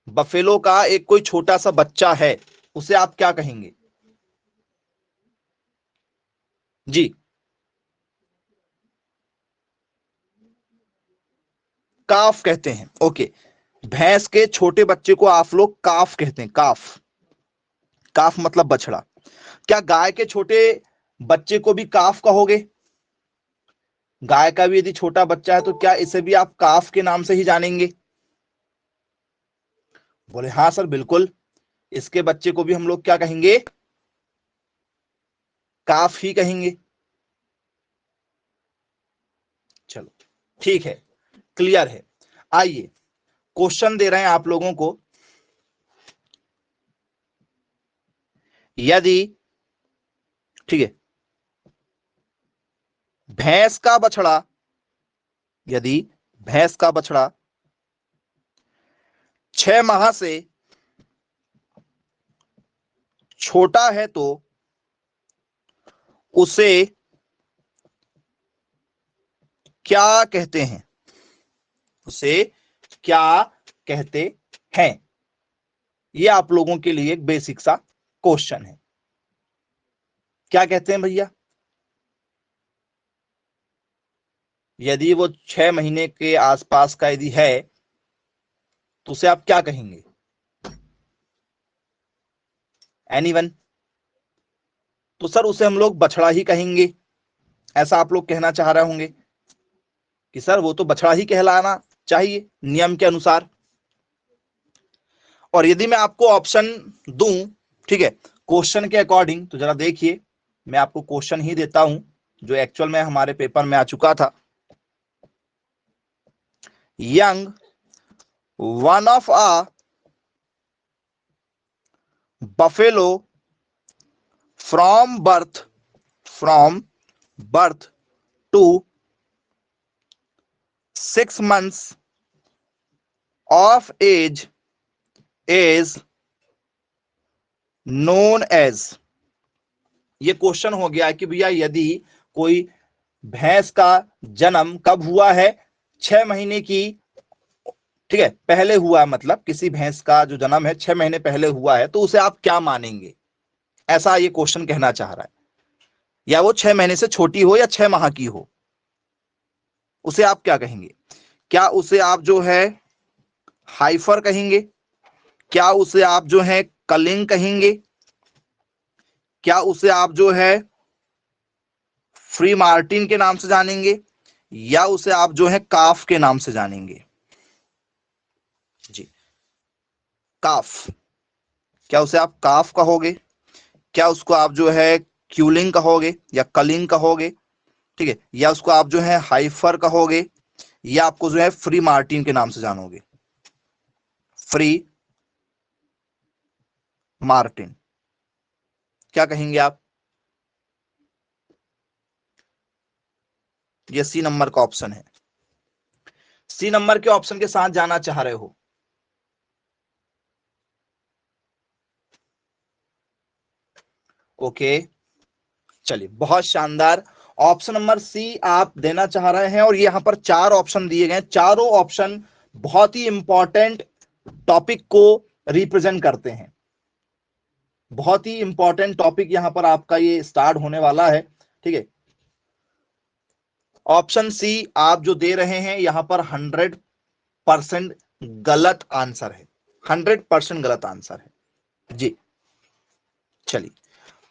बफेलो का एक कोई छोटा सा बच्चा है, उसे आप क्या कहेंगे? जी, काफ कहते हैं। ओके, भैंस के छोटे बच्चे को आप लोग काफ कहते हैं। काफ, काफ मतलब बछड़ा। क्या गाय के छोटे बच्चे को भी काफ कहोगे? गाय का भी यदि छोटा बच्चा है तो क्या इसे भी आप काफ के नाम से ही जानेंगे? बोले हाँ सर बिल्कुल, इसके बच्चे को भी हम लोग क्या कहेंगे? काफ ही कहेंगे। चलो ठीक है, क्लियर है। आइए क्वेश्चन दे रहे हैं आप लोगों को। यदि, ठीक है, भैंस का बछड़ा, यदि भैंस का बछड़ा 6 माह से छोटा है तो उसे क्या कहते हैं? उसे क्या कहते हैं? ये आप लोगों के लिए एक बेसिक सा क्वेश्चन है। क्या कहते हैं भैया? यदि वो 6 महीने के आसपास का यदि है तो उसे आप क्या कहेंगे? एनीवन? तो सर उसे हम लोग बछड़ा ही कहेंगे, ऐसा आप लोग कहना चाह रहे होंगे कि सर वो तो बछड़ा ही कहलाना चाहिए नियम के अनुसार। और यदि मैं आपको ऑप्शन दूं, ठीक है, क्वेश्चन के अकॉर्डिंग, तो जरा देखिए, मैं आपको क्वेश्चन ही देता हूं जो एक्चुअल में हमारे पेपर में आ चुका था। Young one of a buffalo from birth to 6 months of age is known as। ये क्वेश्चन हो गया कि भैया यदि कोई भैंस का जन्म कब हुआ है? 6 महीने की, ठीक है, पहले हुआ है, मतलब किसी भैंस का जो जन्म है 6 महीने पहले हुआ है, तो उसे आप क्या मानेंगे? ऐसा ये क्वेश्चन कहना चाह रहा है। या वो 6 महीने से छोटी हो या 6 माह की हो, उसे आप क्या कहेंगे? क्या उसे आप जो है हाइफर कहेंगे? क्या उसे आप जो है कलिंग कहेंगे? क्या उसे आप जो है फ्री मार्टिन के नाम से जानेंगे? या उसे आप जो है काफ के नाम से जानेंगे? जी, काफ। क्या उसे आप काफ कहोगे? क्या उसको आप जो है क्यूलिंग कहोगे या कलिंग कहोगे? ठीक है, या उसको आप जो है हाइफर कहोगे, या आपको जो है फ्री मार्टिन के नाम से जानोगे? फ्री मार्टिन, क्या कहेंगे आप? ये सी नंबर का ऑप्शन है। सी नंबर के ऑप्शन के साथ जाना चाह रहे हो? ओके, चलिए बहुत शानदार। ऑप्शन नंबर सी आप देना चाह रहे हैं, और यहां पर 4 ऑप्शन दिए गए, चारों ऑप्शन बहुत ही इंपॉर्टेंट टॉपिक को रिप्रेजेंट करते हैं। बहुत ही इंपॉर्टेंट टॉपिक यहां पर आपका ये स्टार्ट होने वाला है, ठीक है। ऑप्शन सी आप जो दे रहे हैं यहां पर 100% गलत आंसर है, 100% गलत आंसर है जी। चलिए,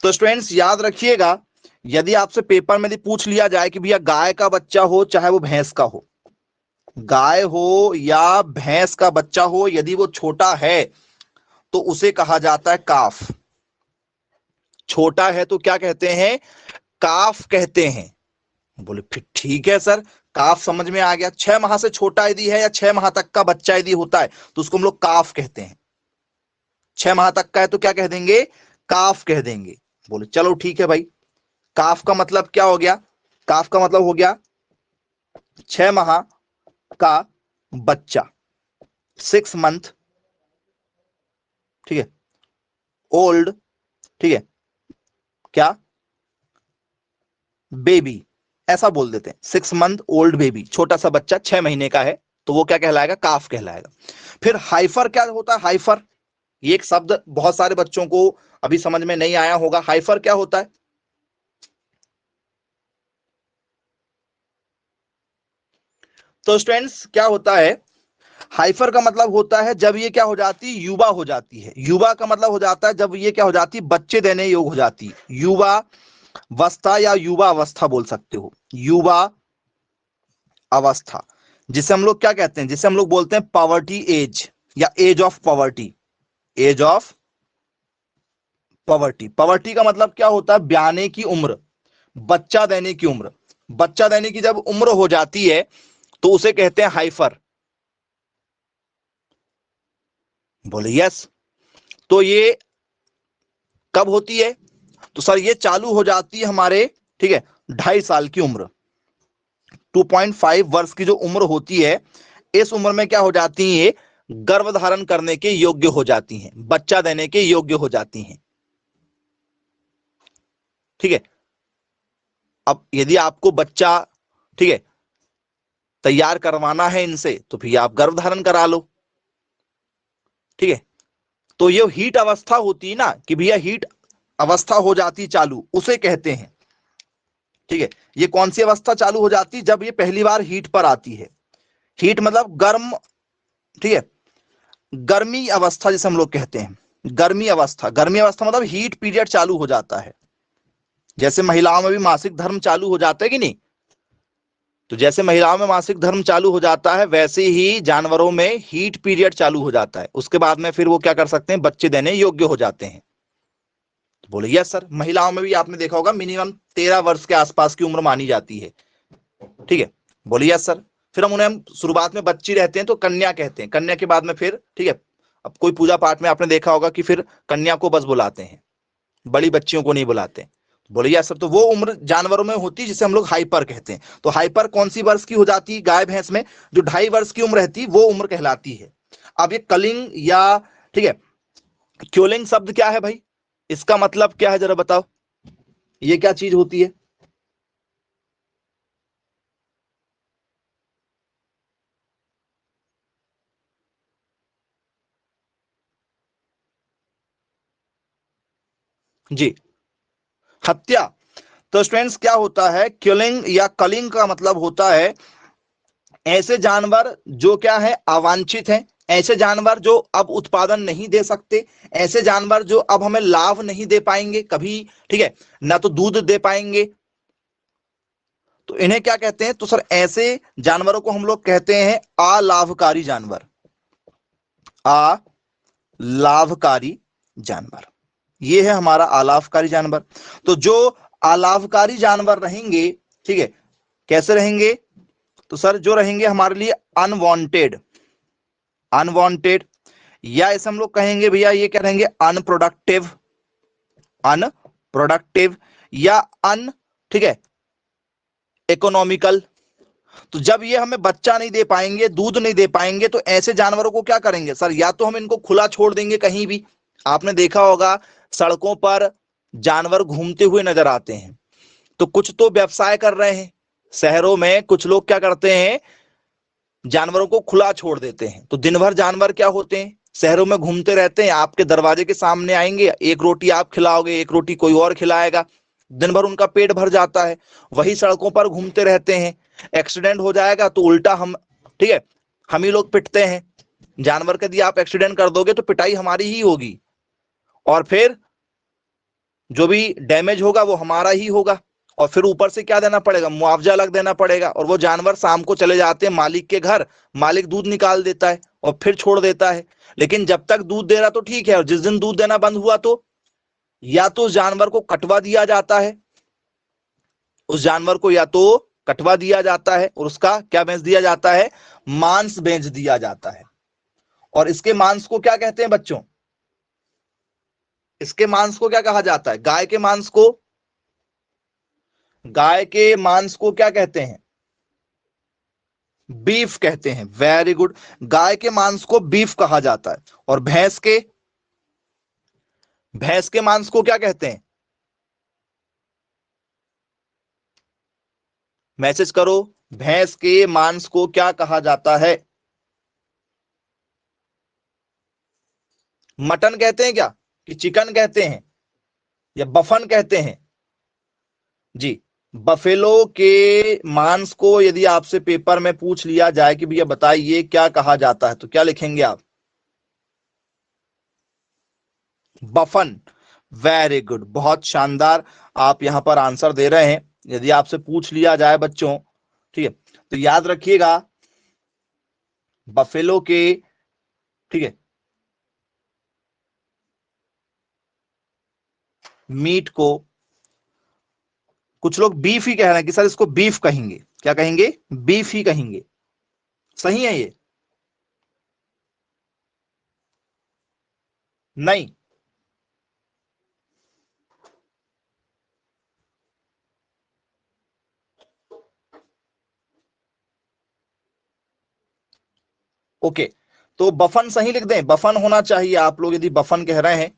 तो स्टूडेंट्स याद रखिएगा, यदि आपसे पेपर में यदि पूछ लिया जाए कि भैया गाय का बच्चा हो चाहे वो भैंस का हो, गाय हो या भैंस का बच्चा हो, यदि वो छोटा है तो उसे कहा जाता है काफ। छोटा है तो क्या कहते हैं? काफ कहते हैं। बोले फिर ठीक है सर, काफ समझ में आ गया। 6 माह से छोटा यदि है या 6 माह तक का बच्चा यदि होता है तो उसको हम लोग काफ कहते हैं। 6 माह तक का है तो क्या कह देंगे? काफ कह देंगे। बोले चलो ठीक है भाई, काफ का मतलब क्या हो गया? काफ का मतलब हो गया 6 माह का बच्चा, 6 मंथ, ठीक है, ओल्ड, ठीक है, क्या बेबी, ऐसा बोल देते हैं। 6 मंथ ओल्ड बेबी, छोटा सा बच्चा 6 महीने का है तो वो क्या कहलाएगा? काफ कहलाएगा। फिर हाइफर क्या होता है? हाइफर, ये एक शब्द बहुत सारे बच्चों को अभी समझ में नहीं आया होगा। हाइफर क्या होता है? तो स्टूडेंट्स क्या होता है? हाइफर का मतलब होता है जब ये क्या हो जाती, युवा हो जाती है। युवा का मतलब हो जाता है जब ये क्या हो जाती, बच्चे देने योग हो जाती। युवा अवस्था या युवा अवस्था बोल सकते हो, युवा अवस्था, जिसे हम लोग क्या कहते हैं? जिसे हम लोग बोलते हैं पॉवर्टी एज या age of poverty. Age of poverty, poverty का मतलब क्या होता है? ब्याने की उम्र, बच्चा देने की उम्र। बच्चा देने की जब उम्र हो जाती है तो उसे कहते हैं हाइफर। बोले यस। तो ये कब होती है? तो सर ये चालू हो जाती है हमारे, ठीक है, 2.5 साल की उम्र, 2.5 वर्ष की जो उम्र होती है, इस उम्र में क्या हो जाती है? गर्भ धारण करने के योग्य हो जाती हैं, बच्चा देने के योग्य हो जाती हैं, ठीक है। अब यदि आपको बच्चा, ठीक है, तैयार करवाना है इनसे तो फिर आप गर्भ धारण करा लो, ठीक है। तो ये हीट अवस्था होती है ना कि भैया हीट अवस्था हो जाती चालू, उसे कहते हैं, ठीक है। ये कौन सी अवस्था चालू हो जाती? जब ये पहली बार हीट पर आती है। हीट मतलब गर्म, ठीक है, गर्मी अवस्था जिसे हम लोग कहते हैं, गर्मी अवस्था। गर्मी अवस्था मतलब हीट पीरियड चालू हो जाता है। जैसे महिलाओं में भी मासिक धर्म चालू हो जाता है कि नहीं, तो जैसे महिलाओं में मासिक धर्म चालू हो जाता है वैसे ही जानवरों में हीट पीरियड चालू हो जाता है। उसके बाद में फिर वो क्या कर सकते हैं? बच्चे देने योग्य हो जाते हैं। तो बोले यस सर, महिलाओं में भी आपने देखा होगा मिनिमम 13 वर्ष के आसपास की उम्र मानी जाती है, ठीक है। बोले यस सर। फिर हम उन्हें शुरुआत में बच्ची रहते हैं तो कन्या कहते हैं, कन्या के बाद में फिर, ठीक है, अब कोई पूजा पाठ में आपने देखा होगा कि फिर कन्या को बस बुलाते हैं, बड़ी बच्चियों को नहीं बुलाते। बोले यस सर। तो वो उम्र जानवरों में होती है जिसे हम लोग हाइपर कहते हैं। तो हाइपर कौन सी वर्ष की हो जाती है? गाय भैंस में जो 2.5 वर्ष की उम्र रहती है वो उम्र कहलाती है। अब ये कलिंग या, ठीक है, क्योलिंग शब्द क्या है भाई? इसका मतलब क्या है जरा बताओ, ये क्या चीज होती है? जी, हत्या। तो स्टूडेंट्स क्या होता है? किलिंग या कलिंग का मतलब होता है ऐसे जानवर जो क्या है, अवांछित हैं, ऐसे जानवर जो अब उत्पादन नहीं दे सकते, ऐसे जानवर जो अब हमें लाभ नहीं दे पाएंगे कभी, ठीक है, ना तो दूध दे पाएंगे, तो इन्हें क्या कहते हैं? तो सर ऐसे जानवरों को हम लोग कहते हैं अलाभकारी जानवर, अलाभकारी जानवर। ये है हमारा अलाभकारी जानवर। तो जो अलाभकारी जानवर रहेंगे, ठीक है, कैसे रहेंगे? तो सर जो रहेंगे हमारे लिए अनवांटेड, अनवांटेड, या ऐसे हम लोग कहेंगे भैया ये क्या रहेंगे? अनप्रोडक्टिव, अनप्रोडक्टिव या अन, ठीक है, इकोनॉमिकल। तो जब ये हमें बच्चा नहीं दे पाएंगे, दूध नहीं दे पाएंगे, तो ऐसे जानवरों को क्या करेंगे सर? या तो हम इनको खुला छोड़ देंगे कहीं भी, आपने देखा होगा सड़कों पर जानवर घूमते हुए नजर आते हैं, तो कुछ तो व्यवसाय कर रहे हैं। शहरों में कुछ लोग क्या करते हैं, जानवरों को खुला छोड़ देते हैं। तो दिन भर जानवर क्या होते हैं, शहरों में घूमते रहते हैं, आपके दरवाजे के सामने आएंगे, एक रोटी आप खिलाओगे, एक रोटी कोई और खिलाएगा, दिन भर उनका पेट भर जाता है। वही सड़कों पर घूमते रहते हैं, एक्सीडेंट हो जाएगा तो उल्टा हम, ठीक है, हम ही लोग पिटते हैं। जानवर का यदि आप एक्सीडेंट कर दोगे तो पिटाई हमारी ही होगी, और फिर जो भी डैमेज होगा वो हमारा ही होगा, और फिर ऊपर से क्या देना पड़ेगा, मुआवजा अलग देना पड़ेगा। और वो जानवर शाम को चले जाते हैं मालिक के घर, मालिक दूध निकाल देता है और फिर छोड़ देता है। लेकिन जब तक दूध दे रहा तो ठीक है, और जिस दिन दूध देना बंद हुआ तो या तो उस जानवर को कटवा दिया जाता है, उस जानवर को या तो कटवा दिया जाता है और उसका क्या बेच दिया जाता है, मांस बेच दिया जाता है। और इसके मांस को क्या कहते हैं बच्चों, इसके मांस को क्या कहा जाता है, गाय के मांस को, गाय के मांस को क्या कहते हैं, बीफ कहते हैं। वेरी गुड, गाय के मांस को बीफ कहा जाता है। और भैंस के मांस को क्या कहते हैं, मैसेज करो, भैंस के मांस को क्या कहा जाता है, मटन कहते हैं क्या, कि चिकन कहते हैं, या बफन कहते हैं जी। बफेलो के मांस को यदि आपसे पेपर में पूछ लिया जाए कि भैया बताइए क्या कहा जाता है, तो क्या लिखेंगे आप, बफन। वेरी गुड, बहुत शानदार, आप यहां पर आंसर दे रहे हैं। यदि आपसे पूछ लिया जाए बच्चों, ठीक है, तो याद रखिएगा बफेलो के, ठीक है, मीट को कुछ लोग बीफ ही कह रहे हैं कि सर इसको बीफ कहेंगे, क्या कहेंगे, बीफ ही कहेंगे, सही है ये, नहीं, ओके, तो बफन सही लिख दें, बफन होना चाहिए। आप लोग यदि बफन कह रहे हैं,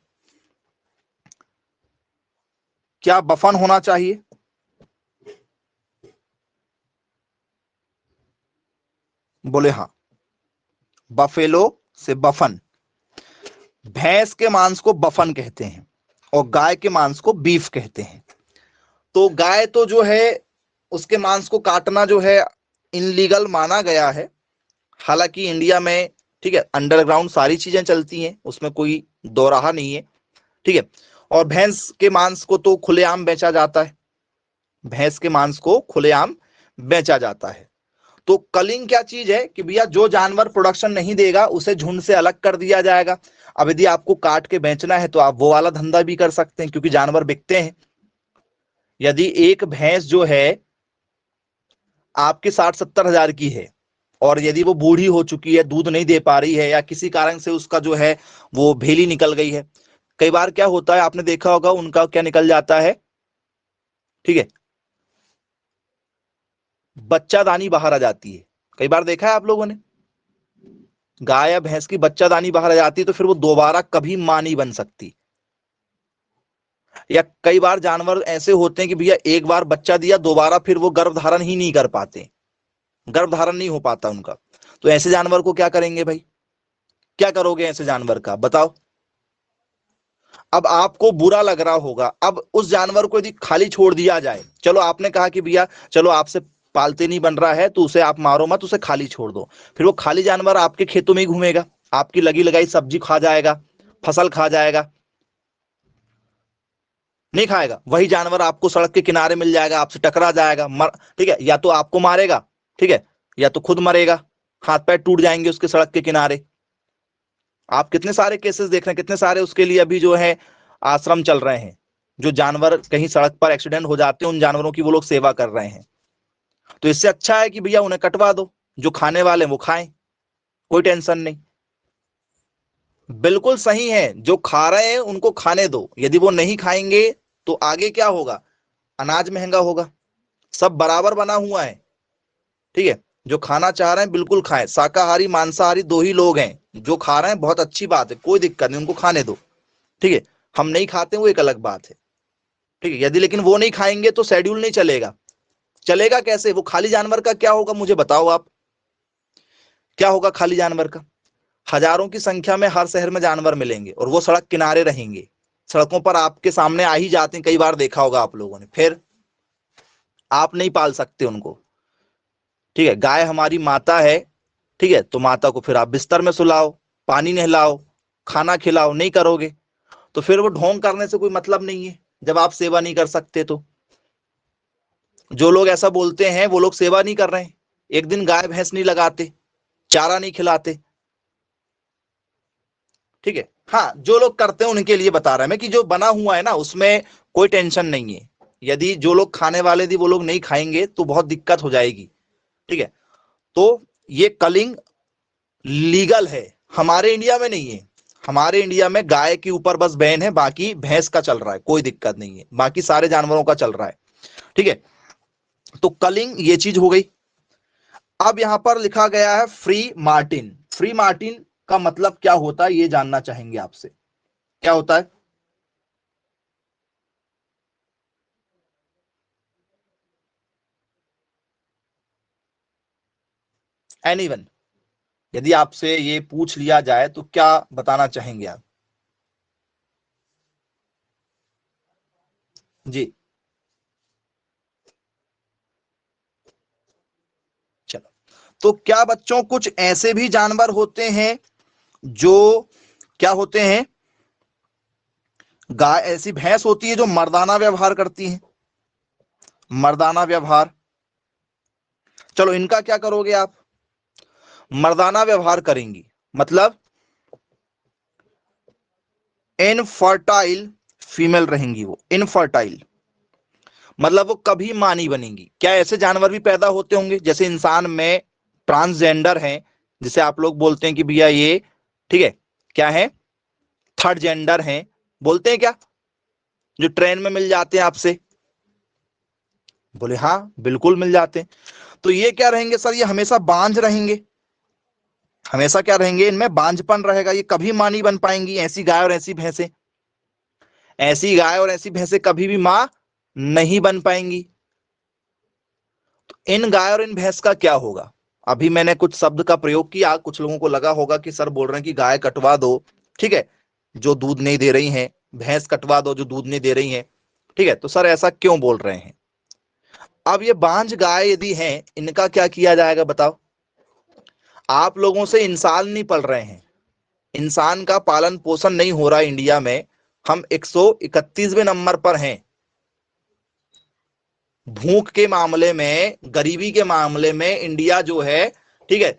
क्या बफन होना चाहिए, बोले हाँ, बफेलो से बफन। भैंस के मांस को बफन कहते हैं और गाय के मांस को बीफ कहते हैं। तो गाय तो जो है उसके मांस को काटना जो है इनलीगल माना गया है, हालांकि इंडिया में, ठीक है, अंडरग्राउंड सारी चीजें चलती हैं, उसमें कोई दो राह नहीं है, ठीक है। और भैंस के मांस को तो खुलेआम बेचा जाता है, भैंस के मांस को खुलेआम बेचा जाता है। तो कलिंग क्या चीज है कि भैया जो जानवर प्रोडक्शन नहीं देगा उसे झुंड से अलग कर दिया जाएगा। अब यदि आपको काट के बेचना है तो आप वो वाला धंधा भी कर सकते हैं, क्योंकि जानवर बिकते हैं। यदि एक भैंस जो है आपके 60-70 हजार की है और यदि वो बूढ़ी हो चुकी है, दूध नहीं दे पा रही है, या किसी कारण से उसका जो है वो भेली निकल गई है, कई बार क्या होता है आपने देखा होगा, उनका क्या निकल जाता है, ठीक है, बच्चादानी बाहर आ जाती है। कई बार देखा है आप लोगों ने, गाय या भैंस की बच्चादानी बाहर आ जाती है तो फिर वो दोबारा कभी मां नहीं बन सकती। या कई बार जानवर ऐसे होते हैं कि भैया एक बार बच्चा दिया, दोबारा फिर वो गर्भ धारण ही नहीं कर पाते, गर्भ धारण नहीं हो पाता उनका। तो ऐसे जानवर को क्या करेंगे भाई, क्या करोगे ऐसे जानवर का, बताओ। अब आपको बुरा लग रहा होगा, अब उस जानवर को यदि खाली छोड़ दिया जाए, चलो आपने कहा कि भैया चलो आपसे पालते नहीं बन रहा है तो उसे आप मारो मत, उसे खाली छोड़ दो, फिर वो खाली जानवर आपके खेतों में ही घूमेगा, आपकी लगी लगाई सब्जी खा जाएगा, फसल खा जाएगा, नहीं खाएगा। वही जानवर आपको सड़क के किनारे मिल जाएगा, आपसे टकरा जाएगा, ठीक है, या तो आपको मारेगा, ठीक है, या तो खुद मरेगा, हाथ पैर टूट जाएंगे उसके सड़क के किनारे। आप कितने सारे केसेस देख रहे हैं, कितने सारे उसके लिए अभी जो है आश्रम चल रहे हैं, जो जानवर कहीं सड़क पर एक्सीडेंट हो जाते हैं उन जानवरों की वो लोग सेवा कर रहे हैं। तो इससे अच्छा है कि भैया उन्हें कटवा दो, जो खाने वाले वो खाएं, कोई टेंशन नहीं। बिल्कुल सही है, जो खा रहे हैं उनको खाने दो, यदि वो नहीं खाएंगे तो आगे क्या होगा, अनाज महंगा होगा। सब बराबर बना हुआ है, ठीक है, जो खाना चाह रहे हैं बिल्कुल खाएं, शाकाहारी मांसाहारी दो ही लोग हैं, जो खा रहे हैं बहुत अच्छी बात है, कोई दिक्कत नहीं, उनको खाने दो, ठीक है। हम नहीं खाते वो एक अलग बात है। ठीक है। यदि लेकिन वो नहीं खाएंगे तो शेड्यूल नहीं चलेगा। चलेगा कैसे? वो खाली जानवर का क्या होगा मुझे बताओ आप, क्या होगा खाली जानवर का? हजारों की संख्या में हर शहर में जानवर मिलेंगे और वो सड़क किनारे रहेंगे, सड़कों पर आपके सामने आ ही जाते हैं, कई बार देखा होगा आप लोगों ने। फिर आप नहीं पाल सकते उनको। ठीक है, गाय हमारी माता है, ठीक है, तो माता को फिर आप बिस्तर में सुलाओ, पानी नहलाओ, खाना खिलाओ, नहीं करोगे तो फिर वो ढोंग करने से कोई मतलब नहीं है, जब आप सेवा नहीं कर सकते तो। जो लोग ऐसा बोलते हैं वो लोग सेवा नहीं कर रहे हैं, एक दिन गाय भैंस नहीं लगाते, चारा नहीं खिलाते। ठीक है, हाँ, जो लोग करते हैं उनके लिए बता रहा है मैं कि जो बना हुआ है ना उसमें कोई टेंशन नहीं है। यदि जो लोग खाने वाले थी वो लोग नहीं खाएंगे तो बहुत दिक्कत हो जाएगी। ठीक है, तो ये कलिंग लीगल है, हमारे इंडिया में नहीं है। हमारे इंडिया में गाय के ऊपर बस बैन है, बाकी भैंस का चल रहा है, कोई दिक्कत नहीं है, बाकी सारे जानवरों का चल रहा है। ठीक है, तो कलिंग ये चीज हो गई। अब यहां पर लिखा गया है फ्री मार्टिन। फ्री मार्टिन का मतलब क्या होता है ये जानना चाहेंगे आपसे, क्या होता है? एनीवन, यदि आपसे ये पूछ लिया जाए तो क्या बताना चाहेंगे आप? जी, चलो। तो क्या बच्चों कुछ ऐसे भी जानवर होते हैं जो क्या होते हैं, गाय ऐसी भैंस होती है जो मर्दाना व्यवहार करती है, मर्दाना व्यवहार। चलो इनका क्या करोगे आप? मर्दाना व्यवहार करेंगी मतलब इनफर्टाइल फीमेल रहेंगी, वो इनफर्टाइल मतलब वो कभी मां नहीं बनेंगी। क्या ऐसे जानवर भी पैदा होते होंगे जैसे इंसान में ट्रांसजेंडर हैं, जिसे आप लोग बोलते हैं कि भैया ये, ठीक है, क्या है, थर्ड जेंडर हैं, बोलते हैं क्या, जो ट्रेन में मिल जाते हैं आपसे? बोले हाँ बिल्कुल मिल जाते हैं। तो ये क्या रहेंगे सर, ये हमेशा बांझ रहेंगे, हमेशा क्या रहेंगे, इनमें बांझपन रहेगा, ये कभी मां नहीं बन पाएंगी। ऐसी गाय और ऐसी भैंसे, ऐसी गाय और ऐसी भैंसे कभी भी मां नहीं बन पाएंगी। तो इन गाय और इन भैंस का क्या होगा? अभी मैंने कुछ शब्द का प्रयोग किया, कुछ लोगों को लगा होगा कि सर बोल रहे हैं कि गाय कटवा दो, ठीक है, जो दूध नहीं दे रही हैं, भैंस कटवा दो जो दूध नहीं दे रही हैं। ठीक है, तो सर ऐसा क्यों बोल रहे हैं? अब ये बांझ गाय यदि हैं, इनका क्या किया जाएगा बताओ? आप लोगों से इंसान नहीं पल रहे हैं, इंसान का पालन पोषण नहीं हो रहा इंडिया में, हम 131वें नंबर पर हैं भूख के मामले में, गरीबी के मामले में। इंडिया जो है, ठीक है,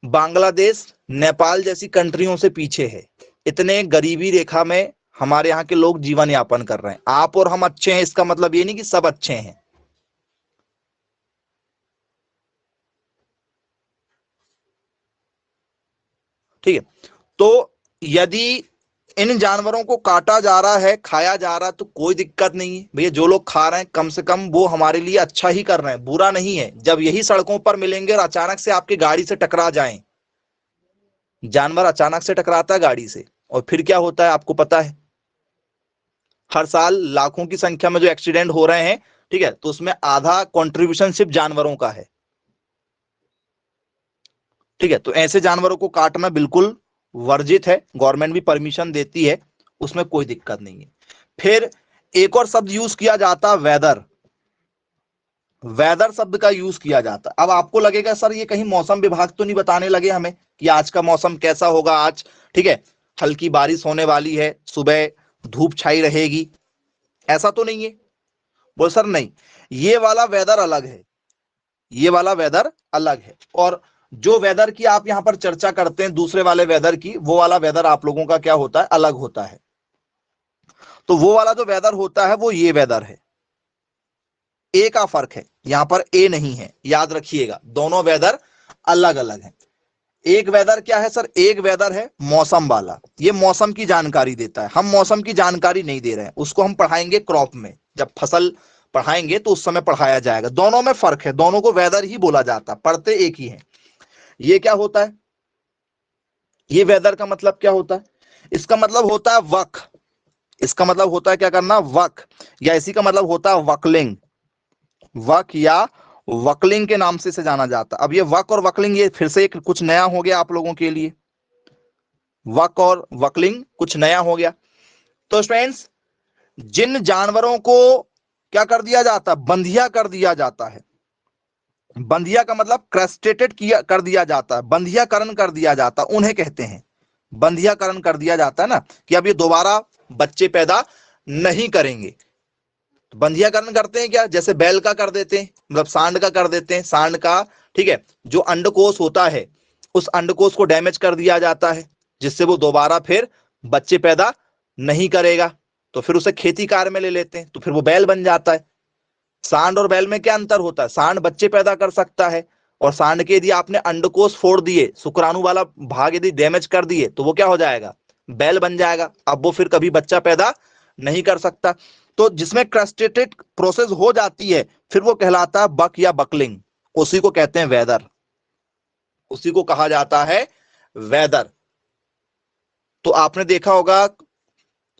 बांग्लादेश नेपाल जैसी कंट्रियों से पीछे है। इतने गरीबी रेखा में हमारे यहाँ के लोग जीवन यापन कर रहे हैं। आप और हम अच्छे हैं इसका मतलब ये नहीं कि सब अच्छे हैं। ठीक है, तो यदि इन जानवरों को काटा जा रहा है, खाया जा रहा है तो कोई दिक्कत नहीं है भैया। जो लोग खा रहे हैं कम से कम वो हमारे लिए अच्छा ही कर रहे हैं, बुरा नहीं है। जब यही सड़कों पर मिलेंगे और अचानक से आपकी गाड़ी से टकरा जाएं, जानवर अचानक से टकराता है गाड़ी से और फिर क्या होता है आपको पता है? हर साल लाखों की संख्या में जो एक्सीडेंट हो रहे हैं, ठीक है, तो उसमें आधा कंट्रीब्यूशन सिर्फ जानवरों का है। ठीक है, तो ऐसे जानवरों को काटना बिल्कुल वर्जित है, गवर्नमेंट भी परमिशन देती है, उसमें कोई दिक्कत नहीं है। फिर एक और शब्द यूज किया जाता है, वेदर। वेदर शब्द का यूज किया जाता। अब आपको लगेगा सर ये कहीं मौसम विभाग तो नहीं बताने लगे हमें कि आज का मौसम कैसा होगा आज, ठीक है, हल्की बारिश होने वाली है, सुबह धूप छाई रहेगी, ऐसा तो नहीं है? बोल सर नहीं, ये वाला वेदर अलग है, ये वाला वेदर अलग है। और जो वेदर की आप यहां पर चर्चा करते हैं दूसरे वाले वेदर की, वो वाला वेदर आप लोगों का क्या होता है, अलग होता है। तो वो वाला जो वेदर होता है वो ये वेदर है। ए का फर्क है, यहां पर ए नहीं है, याद रखिएगा, दोनों वेदर अलग अलग है। एक वेदर क्या है सर, एक वेदर है मौसम वाला, ये मौसम की जानकारी देता है। हम मौसम की जानकारी नहीं दे रहे हैं, उसको हम पढ़ाएंगे क्रॉप में, जब फसल पढ़ाएंगे तो उस समय पढ़ाया जाएगा। दोनों में फर्क है, दोनों को वेदर ही बोला जाता है, पढ़ते एक ही है। ये क्या होता है, ये वेदर का मतलब क्या होता है? इसका मतलब होता है वक्त, इसका मतलब होता है क्या करना, वक, या इसी का मतलब होता है वकलिंग। वक या वकलिंग के नाम से इसे जाना जाता है। अब ये वक और वकलिंग ये फिर से एक कुछ नया हो गया आप लोगों के लिए। वक और वकलिंग कुछ नया हो गया। तो फ्रेंड्स, जिन जानवरों को क्या कर दिया जाता है, बंधिया कर दिया जाता है। बंधिया का मतलब क्रस्टेटेड किया कर दिया जाता है, बंधियाकरण कर दिया जाता है, उन्हें कहते हैं बंधियाकरण कर दिया जाता है ना, कि अब ये दोबारा बच्चे पैदा नहीं करेंगे। तो बंधियाकरण करते हैं क्या, जैसे बैल का कर देते हैं, मतलब सांड का कर देते हैं। सांड का, ठीक है, जो अंडकोश होता है उस अंडकोश को डैमेज कर दिया जाता है, जिससे वो दोबारा फिर बच्चे पैदा नहीं करेगा। तो फिर उसे खेती कार्य में ले लेते हैं, तो फिर वो बैल बन जाता है। सांड और बैल में क्या अंतर होता है, सांड बच्चे पैदा कर सकता है, और सांड के यदि आपने अंडकोश फोड़ दिए, शुक्राणु वाला भाग यदि डैमेज कर दिए, तो वो क्या हो जाएगा, बैल बन जाएगा। अब वो फिर कभी बच्चा पैदा नहीं कर सकता। तो जिसमें क्रस्टेटेड प्रोसेस हो जाती है, फिर वो कहलाता है बक या बकलिंग, उसी को कहते हैं वेदर, उसी को कहा जाता है वेदर। तो आपने देखा होगा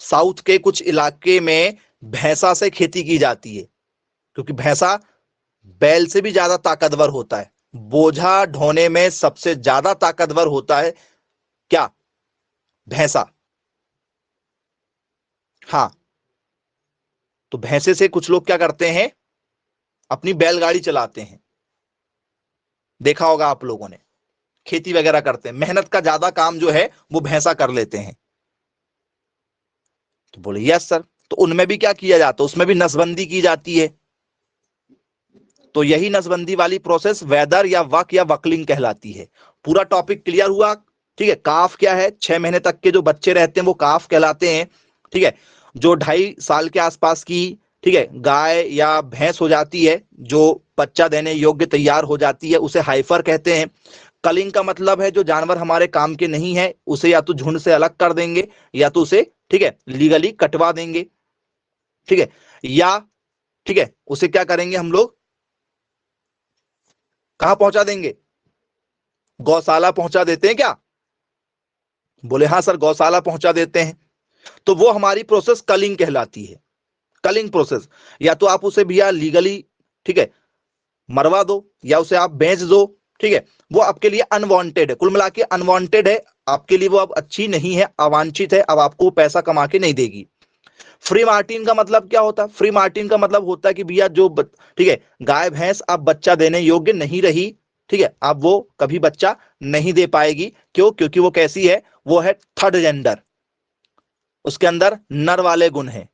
साउथ के कुछ इलाके में भैंसा से खेती की जाती है, क्योंकि भैंसा बैल से भी ज्यादा ताकतवर होता है। बोझा ढोने में सबसे ज्यादा ताकतवर होता है क्या, भैंसा। हाँ, तो भैंसे से कुछ लोग क्या करते हैं, अपनी बैलगाड़ी चलाते हैं, देखा होगा आप लोगों ने, खेती वगैरह करते हैं, मेहनत का ज्यादा काम जो है वो भैंसा कर लेते हैं। तो बोले यस सर, तो उनमें भी क्या किया जाता है, उसमें भी नसबंदी की जाती है। तो यही नसबंदी वाली प्रोसेस वेदर या वक या वकलिंग कहलाती है। पूरा टॉपिक क्लियर हुआ, ठीक है। काफ क्या है, 6 महीने तक के जो बच्चे रहते हैं वो काफ कहलाते हैं, ठीक है। जो 2.5 साल के आसपास की, ठीक है, गाय या भैंस हो जाती है, जो बच्चा देने योग्य तैयार हो जाती है, उसे हाइफर कहते हैं। कलिंग का मतलब है जो जानवर हमारे काम के नहीं है, उसे या तो झुंड से अलग कर देंगे, या तो उसे, ठीक है, लीगली कटवा देंगे, ठीक है, या, ठीक है, उसे क्या करेंगे हम लोग, कहां पहुंचा देंगे, गौशाला पहुंचा देते हैं क्या, बोले हाँ सर गौशाला पहुंचा देते हैं। तो वो हमारी प्रोसेस कलिंग कहलाती है, कलिंग प्रोसेस। या तो आप उसे भैया लीगली, ठीक है, मरवा दो, या उसे आप बेच दो, ठीक है, वो आपके लिए अनवांटेड है, कुल मिला के अनवांटेड है आपके लिए, वो अब अच्छी नहीं है, अवांछित है, अब आपको पैसा कमा के नहीं देगी। फ्री मार्टिन का मतलब क्या होता है, फ्री मार्टिन का मतलब होता है कि भैया जो ठीक है, गाय भैंस अब बच्चा देने योग्य नहीं रही, ठीक है, अब वो कभी बच्चा नहीं दे पाएगी। क्यों, क्योंकि वो कैसी है, वो है थर्ड जेंडर, उसके अंदर नर वाले गुण है,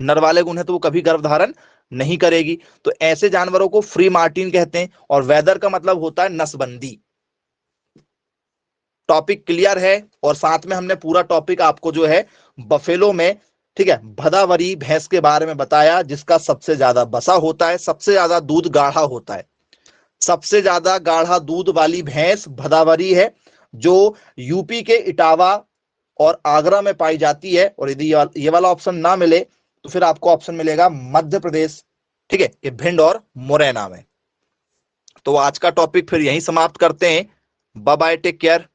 नर वाले गुण है, तो वो कभी गर्भधारण नहीं करेगी। तो ऐसे जानवरों को फ्री मार्टिन कहते हैं। और वेदर का मतलब होता है नसबंदी। टॉपिक क्लियर है। और साथ में हमने पूरा टॉपिक आपको जो है बफेलो में, ठीक है, भदावरी भैंस के बारे में बताया, जिसका सबसे ज्यादा बसा होता है, सबसे ज्यादा दूध गाढ़ा होता है। सबसे ज्यादा गाढ़ा दूध वाली भैंस भदावरी है, जो यूपी के इटावा और आगरा में पाई जाती है। और यदि ये वाला ऑप्शन ना मिले तो फिर आपको ऑप्शन मिलेगा मध्य प्रदेश, ठीक है, कि भिंड और मुरैना में। तो आज का टॉपिक फिर यहीं समाप्त करते हैं। Bye bye, take care.